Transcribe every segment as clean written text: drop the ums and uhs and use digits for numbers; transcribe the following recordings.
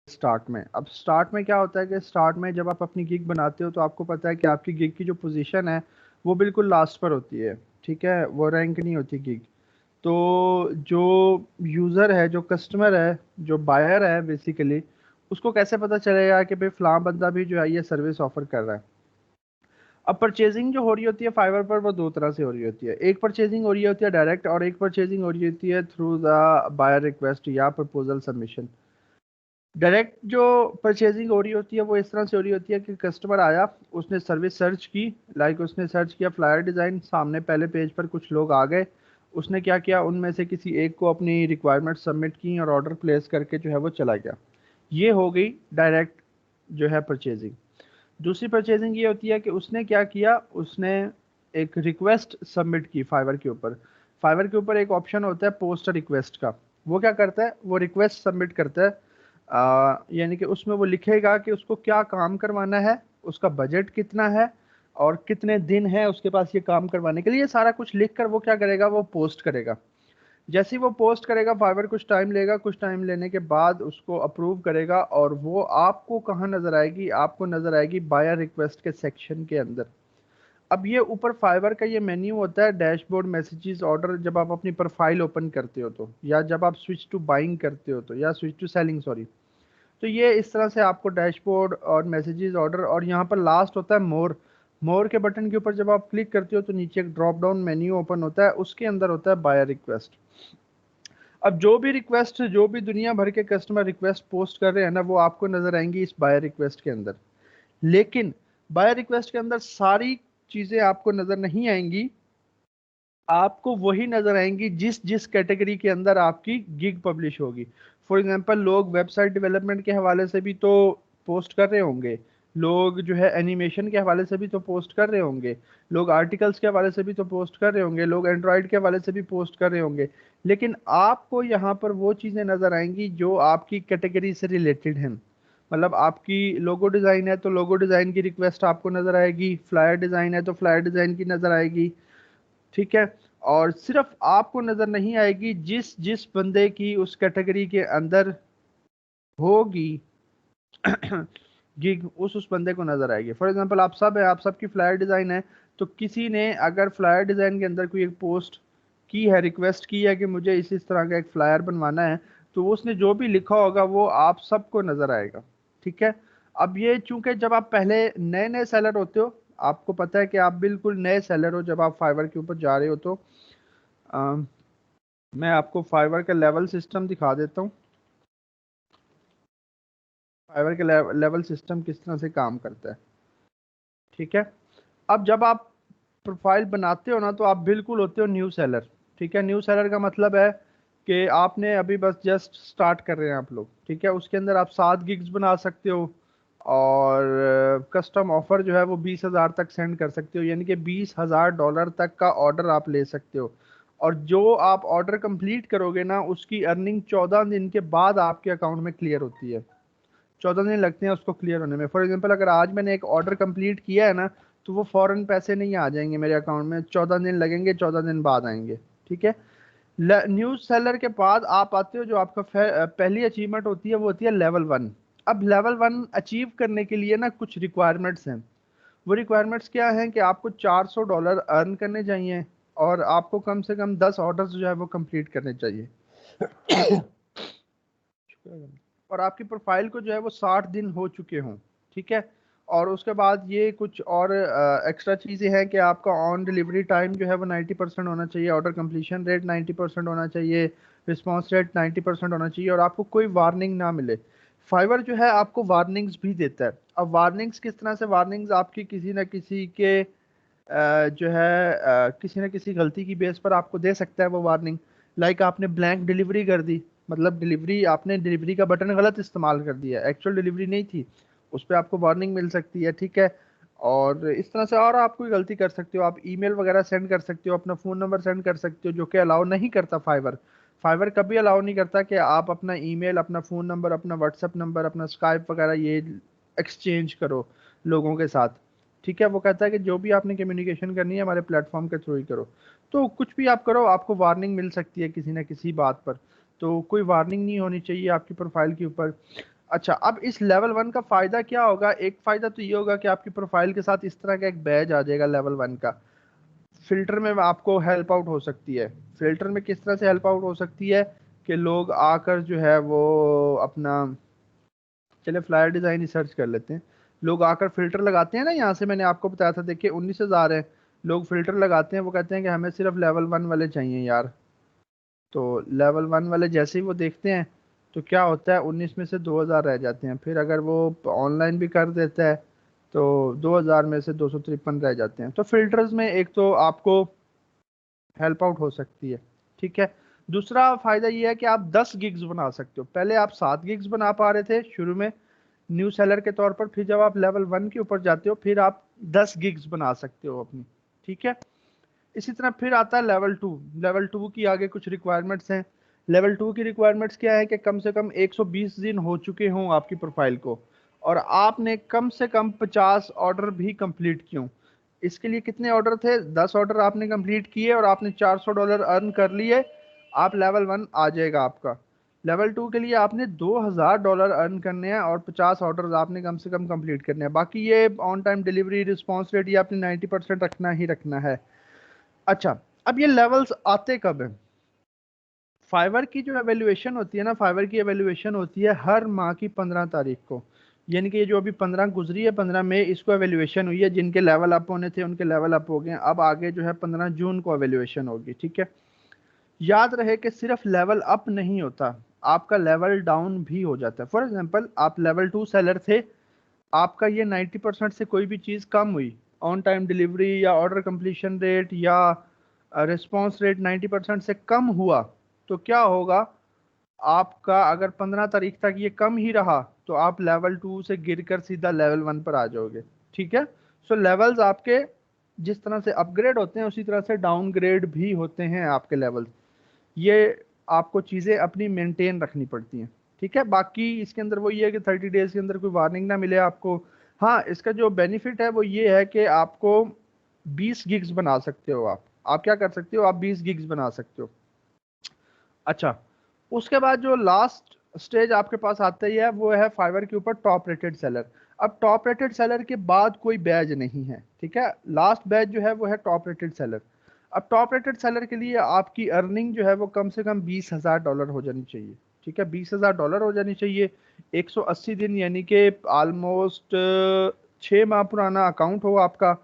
Start में। अब start में क्या होता है कि स्टार्ट में जब आप अपनी गिग बनाते हो तो आपको पता है कि आपकी गिग की जो पोजीशन है वो बिल्कुल लास्ट पर होती है, ठीक है, वो रैंक नहीं होती गिग। तो जो यूज़र है, जो कस्टमर है, जो बायर है बेसिकली, उसको कैसे पता चलेगा कि भाई फलां बंदा भी जो है ये सर्विस ऑफर कर रहा है। अब परचेजिंग जो हो रही होती है फाइवर पर, वो दो तरह से हो रही होती है। एक परचेजिंग हो रही होती है डायरेक्ट, और एक परचेजिंग हो रही होती है थ्रू द बायर रिक्वेस्ट या प्रपोजल सबमिशन। डायरेक्ट जो परचेजिंग हो रही होती है वो इस तरह से हो रही होती है कि कस्टमर आया, उसने सर्विस सर्च की, लाइक उसने सर्च किया फ्लायर डिज़ाइन, सामने पहले पेज पर कुछ लोग आ गए, उसने क्या किया, उनमें से किसी एक को अपनी रिक्वायरमेंट सबमिट की और ऑर्डर प्लेस करके जो है वो चला गया। ये हो गई डायरेक्ट जो है परचेजिंग। दूसरी परचेजिंग ये होती है कि उसने क्या किया, उसने एक रिक्वेस्ट सबमिट की फाइवर के ऊपर। फाइवर के ऊपर एक ऑप्शन होता है पोस्ट रिक्वेस्ट का। वो क्या करता है, वो रिक्वेस्ट सबमिट करता है, यानी कि उसमें वो लिखेगा कि उसको क्या काम करवाना है, उसका बजट कितना है, और कितने दिन है उसके पास ये काम करवाने के लिए। ये सारा कुछ लिख कर वो क्या करेगा, वो पोस्ट करेगा। जैसे ही वो पोस्ट करेगा, फाइवर कुछ टाइम लेगा, कुछ टाइम लेने के बाद उसको अप्रूव करेगा, और वो आपको कहाँ नजर आएगी, आपको नजर आएगी बायर रिक्वेस्ट के सेक्शन के अंदर। अब ये ऊपर फाइवर का ये मेन्यू होता है डैशबोर्ड मैसेजेस ऑर्डर, जब आप अपनी प्रोफाइल ओपन करते हो तो, या जब आप स्विच टू बाइंग करते हो तो, या स्विच टू सेलिंग सॉरी। तो ये इस तरह से आपको डैशबोर्ड और मैसेजेस ऑर्डर, और यहाँ पर लास्ट होता है मोर। मोर के बटन के ऊपर जब आप क्लिक करते हो तो नीचे एक ड्रॉप डाउन मेन्यू ओपन होता है, उसके अंदर होता है बायर रिक्वेस्ट। अब जो भी रिक्वेस्ट, जो भी दुनिया भर के कस्टमर रिक्वेस्ट पोस्ट कर रहे हैं ना, वो आपको नजर आएंगी इस बायर रिक्वेस्ट के अंदर। लेकिन बायर रिक्वेस्ट के अंदर सारी चीजें आपको नजर नहीं आएंगी, आपको वही नजर आएंगी जिस जिस कैटेगरी के अंदर आपकी गिग पब्लिश होगी। फॉर एग्जांपल, लोग वेबसाइट डेवलपमेंट के हवाले से भी तो पोस्ट कर रहे होंगे, लोग जो है एनिमेशन के हवाले से भी तो पोस्ट कर रहे होंगे, लोग आर्टिकल्स के हवाले से भी तो पोस्ट कर रहे होंगे, लोग एंड्रॉयड के हवाले से भी पोस्ट कर रहे होंगे। लेकिन आपको यहाँ पर वो चीज़ें नज़र आएंगी जो आपकी कैटेगरी से रिलेटेड हैं। मतलब आपकी लोगो डिज़ाइन है तो लोगो डिज़ाइन की रिक्वेस्ट आपको नज़र आएगी, फ्लायर डिज़ाइन है तो फ्लायर डिज़ाइन की नज़र आएगी, ठीक है। और सिर्फ आपको नजर नहीं आएगी जिस जिस बंदे की उस कैटेगरी के अंदर होगी गिग, उस बंदे को नजर आएगी। फॉर एग्जांपल, आप सब है, आप सबकी फ्लायर डिजाइन है, तो किसी ने अगर फ्लायर डिजाइन के अंदर कोई एक पोस्ट की है, रिक्वेस्ट की है कि मुझे इस तरह का एक फ्लायर बनवाना है, तो उसने जो भी लिखा होगा वो आप सबको नजर आएगा, ठीक है। अब ये चूंकि जब आप पहले नए नए सेलर होते हो, आपको पता है कि आप बिल्कुल नए सेलर हो, जब आप फाइवर के ऊपर जा रहे हो तो अम, मैं आपको फाइवर का लेवल सिस्टम दिखा देता हूँ। फाइवर के लेवल सिस्टम किस तरह से काम करता है, ठीक है। अब जब आप प्रोफाइल बनाते हो ना, तो आप बिल्कुल होते हो न्यू सेलर, ठीक है। न्यू सेलर का मतलब है कि आपने अभी बस जस्ट स्टार्ट कर रहे हैं आप लोग, ठीक है। उसके अंदर आप 7 गिग्स बना सकते हो, और कस्टम ऑफर जो है वो 20,000 तक सेंड कर सकते हो, यानी कि $20,000 तक का ऑर्डर आप ले सकते हो। और जो आप ऑर्डर कंप्लीट करोगे ना, उसकी अर्निंग 14 दिन के बाद आपके अकाउंट में क्लियर होती है। 14 दिन लगते हैं उसको क्लियर होने में। फॉर एग्जाम्पल, अगर आज मैंने एक ऑर्डर कंप्लीट किया है ना, तो वो फॉरन पैसे नहीं आ जाएंगे मेरे अकाउंट में, 14 दिन लगेंगे, 14 दिन बाद आएंगे, ठीक है। न्यू सेलर के बाद आप आते हो, जो आपका पहली अचीवमेंट होती है वो होती है लेवल 1। अब लेवल 1 अचीव करने के लिए ना कुछ रिक्वायरमेंट्स हैं। वो रिक्वायरमेंट्स क्या हैं कि आपको $400 अर्न करने चाहिए, और आपको कम से कम 10 ऑर्डर्स जो है वो कंप्लीट करने चाहिए, और आपकी प्रोफाइल को जो है वो 60 दिन हो चुके हों, ठीक है। और उसके बाद ये कुछ और एक्स्ट्रा चीज़ें हैं कि आपका ऑन डिलीवरी टाइम जो है वो 90% होना चाहिए, ऑर्डर कंप्लीशन रेट 90% होना चाहिए, रिस्पॉन्स रेट 90% होना चाहिए, और आपको कोई वार्निंग ना मिले। फाइवर जो है आपको वार्निंग्स भी देता है। अब वार्निंग्स किस तरह से, वार्निंग्स आपकी किसी न किसी के जो है किसी न किसी गलती की बेस पर आपको दे सकता है वो वार्निंग। लाइक आपने ब्लैंक डिलीवरी कर दी, मतलब डिलीवरी, आपने डिलीवरी का बटन गलत इस्तेमाल कर दिया, एक्चुअल डिलीवरी नहीं थी, उस पर आपको वार्निंग मिल सकती है, ठीक है। और इस तरह से और आप कोई गलती कर सकते हो, आप ईमेल वगैरह सेंड कर सकते हो, अपना फ़ोन नंबर सेंड कर सकते हो, जो कि अलाउ नहीं करता फाइवर। फाइवर कभी अलाउ नहीं करता कि आप अपना ईमेल, अपना फ़ोन नंबर, अपना व्हाट्सएप नंबर, अपना स्काइप वगैरह ये एक्सचेंज करो लोगों के साथ, ठीक है। वो कहता है कि जो भी आपने कम्युनिकेशन करनी है हमारे प्लेटफॉर्म के थ्रू ही करो। तो कुछ भी आप करो, आपको वार्निंग मिल सकती है किसी ना किसी बात पर, तो कोई वार्निंग नहीं होनी चाहिए आपकी प्रोफाइल के ऊपर। अच्छा, अब इस लेवल 1 का फायदा क्या होगा? एक फायदा तो ये होगा कि आपकी प्रोफाइल के साथ इस तरह का एक बैज आ जाएगा लेवल 1 का। फिल्टर में आपको हेल्प आउट हो सकती है। फिल्टर में किस तरह से हेल्प आउट हो सकती है कि लोग आकर जो है वो अपना, चले फ्लायर डिजाइन ही सर्च कर लेते हैं। लोग आकर फिल्टर लगाते हैं ना, यहाँ से मैंने आपको बताया था, देखिए 19,000 है। लोग फिल्टर लगाते हैं, वो कहते हैं कि हमें सिर्फ लेवल 1 वाले चाहिए यार। तो लेवल 1 वाले जैसे ही वो देखते हैं तो क्या होता है, 19 में से 2,000 रह जाते हैं। फिर अगर वो ऑनलाइन भी कर देता है तो 2,000 में से 253 रह जाते हैं। तो फिल्टर्स में एक तो आपको हेल्प आउट हो सकती है, ठीक है। दूसरा फायदा ये है कि आप 10 गिग्स बना सकते हो। पहले आप 7 गिग्स बना पा रहे थे शुरू में न्यू सेलर के तौर पर, फिर जब आप लेवल 1 के ऊपर जाते हो फिर आप 10 गिग्स बना सकते हो अपनी, ठीक है। इसी तरह फिर आता है लेवल 2। लेवल 2 की आगे कुछ रिक्वायरमेंट्स हैं। लेवल 2 की रिक्वायरमेंट्स क्या है कि कम से कम 120 दिन हो चुके हों आपकी प्रोफाइल को, और आपने कम से कम 50 ऑर्डर भी कंप्लीट किए हों। इसके लिए कितने ऑर्डर थे? 10 ऑर्डर आपने कंप्लीट किए और आपने $400 अर्न कर लिए, आप लेवल 1 आ जाएगा आपका। लेवल 2 के लिए आपने $2,000 अर्न करने हैं और 50 ऑर्डर आपने कम से कम कंप्लीट करने हैं। बाकी ये on time delivery, response rate ये आपने 90% रखना ही रखना है। अच्छा, अब ये लेवल्स आते कब हैं? फाइवर की जो एवेल्युएशन होती है ना, फाइवर की एवेल्युएशन होती है हर माह की 15 तारीख को। यानी कि ये जो अभी 15 गुजरी है, 15 मई, इसको एवेल्युएशन हुई है। जिनके लेवल अप होने थे उनके लेवल अप हो गए। अब आगे जो है 15 जून को एवेल्युएशन होगी, ठीक है। याद रहे कि सिर्फ लेवल अप नहीं होता, आपका लेवल डाउन भी हो जाता है। फॉर एग्जाम्पल, आप लेवल 2 सेलर थे, आपका ये 90% से कोई भी चीज़ कम हुई, ऑन टाइम डिलीवरी या ऑर्डर कंप्लीशन रेट या रिस्पॉन्स रेट 90% से कम हुआ, तो क्या होगा? आपका अगर 15 तारीख तक ये कम ही रहा तो आप लेवल 2 से गिरकर सीधा लेवल 1 पर आ जाओगे, ठीक है। सो लेवल्स आपके जिस तरह से अपग्रेड होते हैं उसी तरह से डाउनग्रेड भी होते हैं आपके लेवल्स। ये आपको चीज़ें अपनी मेंटेन रखनी पड़ती हैं, ठीक है। बाकी इसके अंदर वो ये है कि 30 डेज के अंदर कोई वार्निंग ना मिले आपको। हाँ, इसका जो बेनिफिट है वो ये है कि आपको 20 गिग्स बना सकते हो। आप क्या कर सकते हो? आप 20 गिग्स बना सकते हो। अच्छा, उसके बाद जो लास्ट स्टेज आपके पास आता ही है वो है फाइवर के ऊपर टॉप रेटेड सेलर। अब टॉप रेटेड सेलर के बाद कोई बैज नहीं है, ठीक है। लास्ट बैच जो है वो है टॉप रेटेड सेलर। अब टॉप रेटेड सेलर के लिए आपकी अर्निंग जो है वो कम से कम $20,000 हो जानी चाहिए, ठीक है। $20,000 हो जानी चाहिए। 180 दिन यानी कि ऑलमोस्ट 6 माह पुराना अकाउंट हो आपका,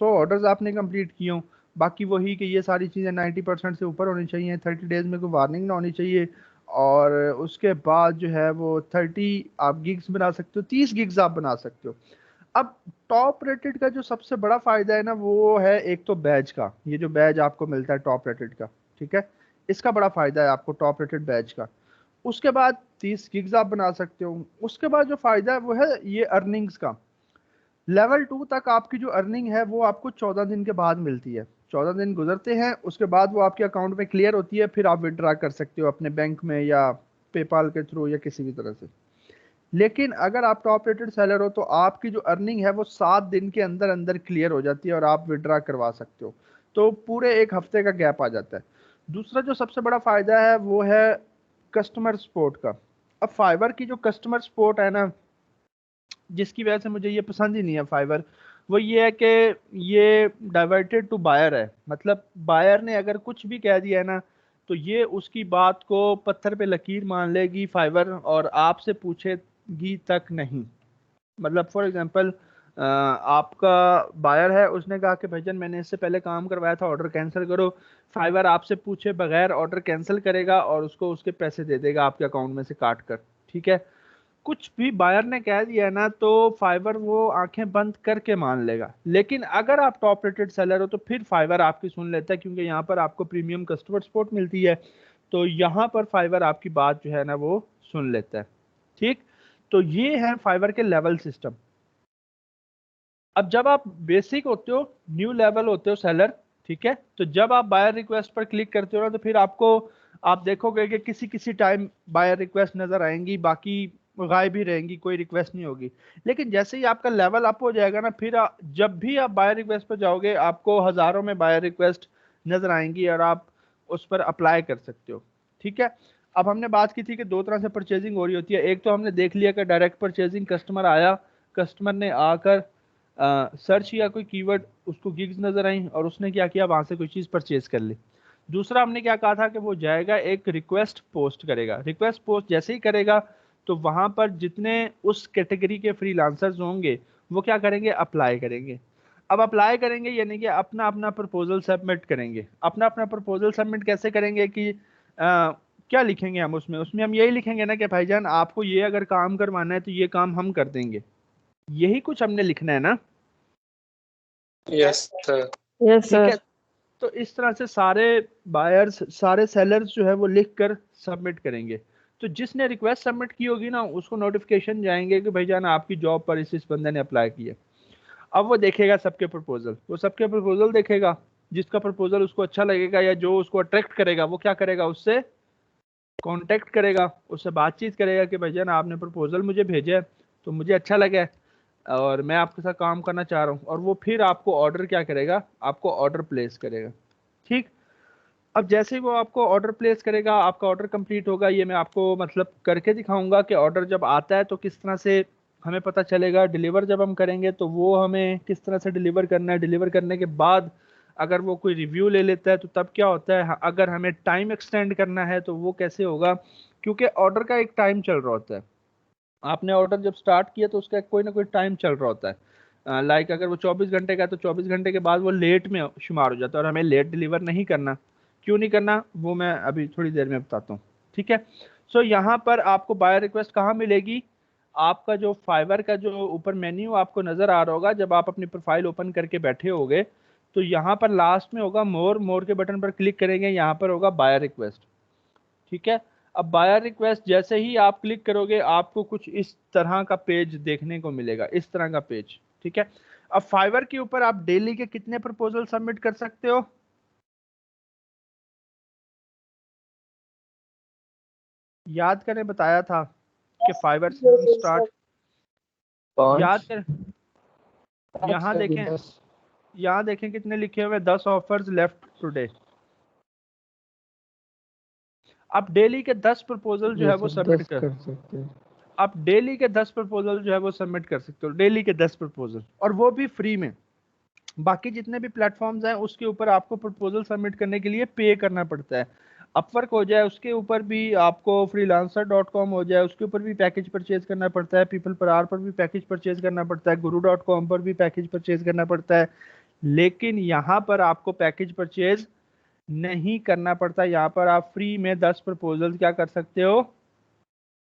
100 ऑर्डर्स आपने कंप्लीट किए हो। बाकी वही कि ये सारी चीज़ें 90% से ऊपर होनी चाहिए, 30 डेज में कोई वार्निंग ना होनी चाहिए। और उसके बाद जो है वो 30 आप गिग्स बना सकते हो, 30 गिग्स आप बना सकते हो। अब टॉप रेटेड का जो सबसे बड़ा फायदा है ना वो है एक तो बैच का, ये जो बैच आपको मिलता है टॉप रेटेड का, ठीक है। इसका बड़ा फायदा है आपको टॉप रेटेड बैच का। उसके बाद 30 गिग्स आप बना सकते हो। उसके बाद जो फायदा है वो है ये अर्निंग्स का। लेवल 2 तक आपकी जो अर्निंग है वो आपको 14 दिन के बाद मिलती है। 14 दिन गुजरते हैं, उसके बाद वो आपके अकाउंट में क्लियर होती है, फिर आप विड्रा कर सकते हो अपने बैंक में या पेपाल के थ्रू या किसी भी तरह से। लेकिन अगर आप टॉप रेटेड सेलर हो तो आपकी जो अर्निंग है वो 7 दिन के अंदर अंदर क्लियर हो जाती है और आप विड्रा करवा सकते हो। तो पूरे एक हफ्ते का गैप आ जाता है। दूसरा जो सबसे बड़ा फायदा है वो है कस्टमर सपोर्ट का। अब फाइवर की जो कस्टमर सपोर्ट है ना, जिसकी वजह से मुझे ये पसंद ही नहीं है फाइवर, वो ये है कि ये डाइवर्टेड टू बायर है। मतलब बायर ने अगर कुछ भी कह दिया है ना तो ये उसकी बात को पत्थर पे लकीर मान लेगी फाइवर, और आपसे पूछेगी तक नहीं। मतलब फॉर एग्जांपल, आपका बायर है, उसने कहा कि भाईजान मैंने इससे पहले काम करवाया था, ऑर्डर कैंसिल करो। फाइवर आपसे पूछे बगैर ऑर्डर कैंसिल करेगा और उसको उसके पैसे दे देगा आपके अकाउंट में से काट कर, ठीक है। कुछ भी बायर ने कह दिया ना तो फाइवर वो आंखें बंद करके मान लेगा। लेकिन अगर आप टॉप रेटेड सेलर हो तो फिर फाइवर आपकी सुन लेता है, क्योंकि यहाँ पर आपको प्रीमियम कस्टमर सपोर्ट मिलती है। तो यहाँ पर फाइवर आपकी बात जो है ना वो सुन लेता है, ठीक। तो ये है फाइवर के लेवल सिस्टम। अब जब आप बेसिक होते हो, न्यू लेवल होते हो सेलर, ठीक है, तो जब आप बायर रिक्वेस्ट पर क्लिक करते हो ना तो फिर आपको, आप देखोगे कि किसी किसी टाइम बायर रिक्वेस्ट नजर आएंगी, बाकी गायब ही रहेंगी, कोई रिक्वेस्ट नहीं होगी। लेकिन जैसे ही आपका लेवल अप हो जाएगा ना, फिर जब भी आप बायर रिक्वेस्ट पर जाओगे आपको हजारों में बायर रिक्वेस्ट नजर आएंगी और आप उस पर अप्लाई कर सकते हो, ठीक है। अब हमने बात की थी कि दो तरह से परचेजिंग हो रही होती है। एक तो हमने देख लिया कि डायरेक्ट परचेजिंग, कस्टमर आया, कस्टमर ने आकर सर्च किया कोई कीवर्ड, उसको गिग्स नजर आई और उसने क्या किया, वहां से कोई चीज परचेज कर ली। दूसरा हमने क्या कहा था कि वो जाएगा एक रिक्वेस्ट पोस्ट करेगा। रिक्वेस्ट पोस्ट जैसे ही करेगा तो वहां पर जितने उस कैटेगरी के फ्रीलांसर्स होंगे वो क्या करेंगे, अप्लाई करेंगे। अब अप्लाई करेंगे यानी कि अपना अपना प्रपोजल सबमिट करेंगे। अपना अपना प्रपोजल सबमिट कैसे करेंगे कि क्या लिखेंगे हम उसमें, उसमें हम यही लिखेंगे ना कि भाईजान आपको ये अगर काम करवाना है तो ये काम हम कर देंगे, यही कुछ हमने लिखना है ना। Yes sir. यस ठीक है, सर। तो इस तरह से सारे बायर्स, सारे सेलर्स जो है वो लिख कर सबमिट करेंगे। तो जिसने रिक्वेस्ट सबमिट की होगी ना उसको नोटिफिकेशन जाएंगे कि भाईजान आपकी जॉब पर इस बंदे ने अप्लाई किया। अब वो देखेगा सबके प्रपोजल, वो सबके प्रपोजल देखेगा, जिसका प्रपोजल उसको अच्छा लगेगा या जो उसको अट्रैक्ट करेगा वो क्या करेगा, उससे कांटेक्ट करेगा, उससे बातचीत करेगा कि भाईजान आपने प्रपोजल मुझे भेजा है तो मुझे अच्छा लगा है और मैं आपके साथ काम करना चाह रहा हूँ। और वो फिर आपको ऑर्डर क्या करेगा, आपको ऑर्डर प्लेस करेगा। ठीक, अब जैसे ही वो आपको ऑर्डर प्लेस करेगा, आपका ऑर्डर कंप्लीट होगा। ये मैं आपको मतलब करके दिखाऊंगा कि ऑर्डर जब आता है तो किस तरह से हमें पता चलेगा। डिलीवर जब हम करेंगे तो वो हमें किस तरह से डिलीवर करना है। डिलीवर करने के बाद अगर वो कोई रिव्यू ले लेता है तो तब क्या होता है। अगर हमें टाइम एक्सटेंड करना है तो वो कैसे होगा, क्योंकि ऑर्डर का एक टाइम चल रहा होता है। आपने ऑर्डर जब स्टार्ट किया तो उसका कोई ना कोई टाइम चल रहा होता है। लाइक अगर वो 24 घंटे का है तो 24 घंटे के बाद वो लेट में शुमार हो जाता है और हमें लेट डिलीवर नहीं करना। क्यों नहीं करना वो मैं अभी थोड़ी देर में बताता हूँ। ठीक है, सो यहाँ पर आपको बायर रिक्वेस्ट कहाँ मिलेगी, आपका जो फाइवर का जो ऊपर मेन्यू आपको नजर आ रहा होगा, जब आप अपनी प्रोफाइल ओपन करके बैठे होगे तो यहाँ पर लास्ट में होगा मोर, मोर के बटन पर क्लिक करेंगे, यहाँ पर होगा बायर रिक्वेस्ट। ठीक है, अब बायर रिक्वेस्ट जैसे ही आप क्लिक करोगे आपको कुछ इस तरह का पेज देखने को मिलेगा, इस तरह का पेज। ठीक है, अब फाइवर के ऊपर आप डेली के कितने प्रपोजल सबमिट कर सकते हो, याद करें, बताया था कि फाइवर से हम स्टार्ट, याद करें, यहाँ देखें, यहाँ देखें कितने लिखे हुए, 10 ऑफर्स लेफ्ट टुडे। आप डेली के 10 प्रपोजल जो है वो सबमिट कर सकते हैं। आप डेली के 10 प्रपोजल जो है वो सबमिट कर सकते हो, डेली के 10 प्रपोजल, और वो भी फ्री में। बाकी जितने भी प्लेटफॉर्म्स हैं उसके ऊपर आपको प्रपोजल सबमिट करने के लिए पे करना पड़ता है। अपवर्क हो जाए उसके ऊपर भी, आपको freelancer.com हो जाए उसके ऊपर भी पैकेज परचेज करना पड़ता है, पीपल पर आर पर भी पैकेज परचेज करना पड़ता है, guru.com पर भी पैकेज परचेज करना पड़ता है। लेकिन यहाँ पर आपको पैकेज परचेज नहीं करना पड़ता। यहाँ पर आप फ्री में 10 प्रपोजल क्या कर सकते हो,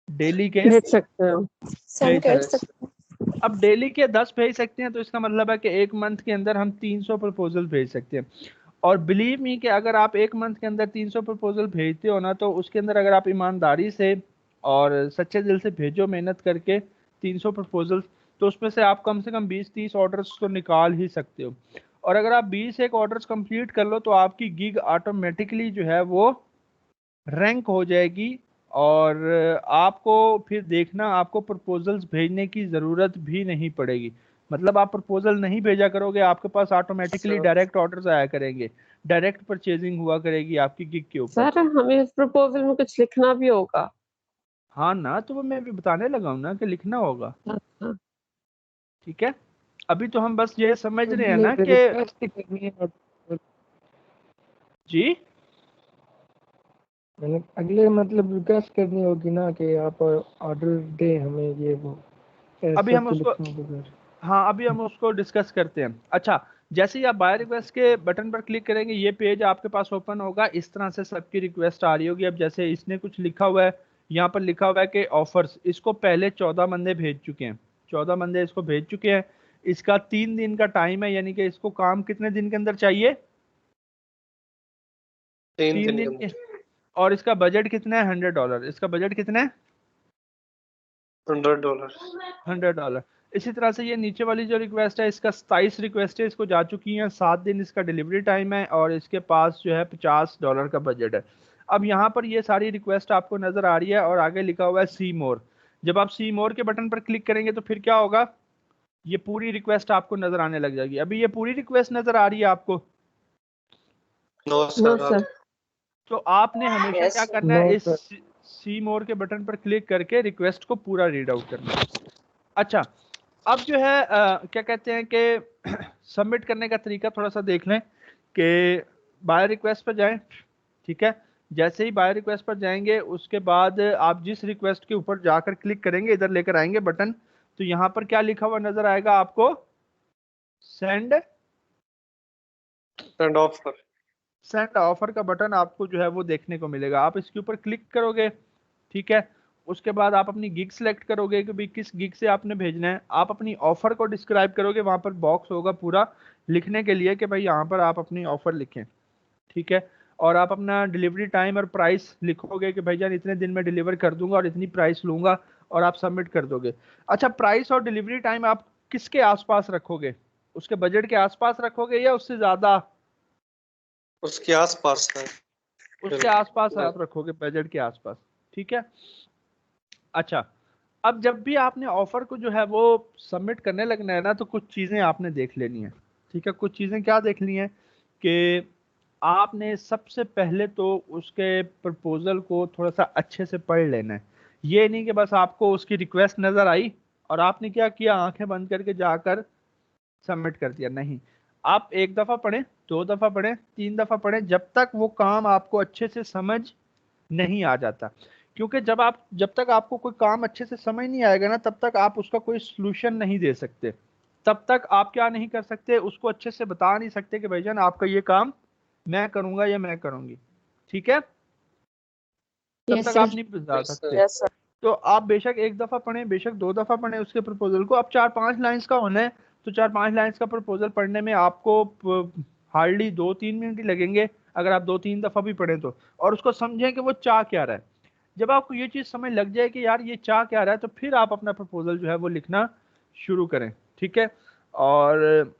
डेली के भेज सकते हो, भेज कर सकते। सकते अब डेली के 10 भेज सकते हैं तो इसका मतलब है कि एक मंथ के अंदर हम 300 प्रपोजल भेज सकते हैं। और बिलीव मी कि अगर आप एक मंथ के अंदर 300 प्रपोजल भेजते हो ना, तो उसके अंदर अगर आप ईमानदारी से और सच्चे दिल से भेजो, मेहनत करके 300 प्रपोजल, तो उसमें से आप कम से कम 20-30 ऑर्डर्स तो निकाल ही सकते हो। और अगर आप 20 एक ऑर्डर्स कंप्लीट कर लो तो आपकी गिग ऑटोमेटिकली जो है वो रैंक हो जाएगी। और आपको फिर देखना, आपको प्रपोजल्स भेजने की ज़रूरत भी नहीं पड़ेगी। मतलब आप प्रपोजल नहीं भेजा करोगे, आपके पास ऑटोमेटिकली डायरेक्ट ऑर्डर्स आया करेंगे, डायरेक्ट परचेजिंग हुआ करेगी आपकी गिग के ऊपर। सर हमें इस प्रपोजल में कुछ लिखना भी होगा। हाँ ना, तो वो मैं भी बताने लगा हूँ ना कि लिखना होगा। अच्छा। ठीक है, अभी तो हम बस ये समझ रहे हैं ना कि रिक्वेस्ट करनी है, जी मैंने अगले मतलब रिक्वेस्ट करनी होगी ना कि आप ऑर्डर दे हमें ये वो, अभी ऐसा हम तो उसको, लिखना होगा। हाँ अभी हम उसको डिस्कस करते हैं। अच्छा, जैसे ही आप बाय रिक्वेस्ट के बटन पर क्लिक करेंगे ये पेज आपके पास ओपन होगा, इस तरह से सबकी रिक्वेस्ट आ रही होगी। अब जैसे इसने कुछ लिखा हुआ है, यहाँ पर लिखा हुआ है कि ऑफर्स, इसको पहले 14 बंदे भेज चुके हैं, 14 बंदे इसको भेज चुके हैं। इसका 3 दिन का टाइम है, यानी कि इसको काम कितने दिन के अंदर चाहिए, 3 दिन के। और इसका बजट कितना है, $100। इसका बजट कितना है, $100। $100। इसी तरह से ये नीचे वाली जो रिक्वेस्ट है, इसका 27 रिक्वेस्ट है, इसको जा चुकी हैं, 7 दिन इसका डिलीवरी टाइम है और इसके पास जो है $50 का बजट है। अब यहाँ पर ये सारी रिक्वेस्ट आपको नजर आ रही है और आगे लिखा हुआ है सी मोर। जब आप सी मोर के बटन पर क्लिक करेंगे तो फिर क्या होगा, ये पूरी रिक्वेस्ट आपको नजर आने लग जाएगी। अभी ये पूरी रिक्वेस्ट नजर आ रही है आपको, नो नो सर। सर। तो आपने हमेशा क्या करना है, नो इस सर। सी मोर के बटन पर क्लिक करके रिक्वेस्ट को पूरा रीड आउट करना है। अच्छा, अब जो है क्या कहते हैं कि सबमिट करने का तरीका थोड़ा सा देख लें कि बाय रिक्वेस्ट पर जाएं, ठीक है। जैसे ही बाय रिक्वेस्ट पर जाएंगे उसके बाद आप जिस रिक्वेस्ट के ऊपर जाकर क्लिक करेंगे, इधर लेकर आएंगे बटन, तो यहाँ पर क्या लिखा हुआ नजर आएगा आपको, सेंड ऑफर। सेंड ऑफर का बटन आपको जो है वो देखने को मिलेगा। आप इसके ऊपर क्लिक करोगे, ठीक है। उसके बाद आप अपनी गिग सेलेक्ट करोगे कि भाई किस गिग से आपने भेजना है। आप अपनी ऑफर को डिस्क्राइब करोगे, वहां पर बॉक्स होगा पूरा लिखने के लिए कि भाई यहाँ पर आप अपनी ऑफर लिखें, ठीक है। और आप अपना डिलीवरी टाइम और प्राइस लिखोगे कि भाईजान इतने दिन में डिलीवर कर दूंगा और इतनी प्राइस लूंगा, और आप सबमिट कर दोगे। अच्छा, प्राइस और डिलीवरी टाइम आप किसके आसपास रखोगे, उसके बजट के आसपास रखोगे या उससे ज्यादा? उसके आसपास है, उसके आसपास आप रखोगे, बजट के आसपास, ठीक है। अच्छा, अब जब भी आपने ऑफर को जो है वो सबमिट करने लगना है ना, तो कुछ चीजें आपने देख लेनी है, ठीक है। कुछ चीजें क्या देखनी है कि आपने सबसे पहले तो उसके प्रपोजल को थोड़ा सा अच्छे से पढ़ लेना है। ये नहीं कि बस आपको उसकी रिक्वेस्ट नजर आई और आपने क्या किया, आंखें बंद करके जाकर सबमिट कर दिया। नहीं, आप एक दफा पढ़ें, दो दफा पढ़ें, तीन दफा पढ़ें, जब तक वो काम आपको अच्छे से समझ नहीं आ जाता। क्योंकि जब तक आपको कोई काम अच्छे से समझ नहीं आएगा ना, तब तक आप उसका कोई सलूशन नहीं दे सकते। तब तक आप क्या नहीं कर सकते, उसको अच्छे से बता नहीं सकते कि भाईजान आपका ये काम मैं करूंगा या मैं करूंगी, ठीक है। तब यस तक सर। आप नहीं बता Yes, सकते। sir. Yes sir. तो आप बेशक एक दफा पढ़ें, बेशक दो दफा पढ़ें उसके प्रपोजल को। अब 4-5 लाइंस का होना है, तो 4-5 लाइंस का प्रपोजल पढ़ने में आपको हार्डली 2-3 मिनट ही लगेंगे, अगर आप 2-3 दफा भी पढ़ें तो। और उसको समझें कि वो चाह क्या रहा है। जब आपको ये चीज समझ लग जाए कि यार ये चाह क्या रहा है, तो फिर आप अपना प्रपोजल जो है वो लिखना शुरू करें, ठीक है। और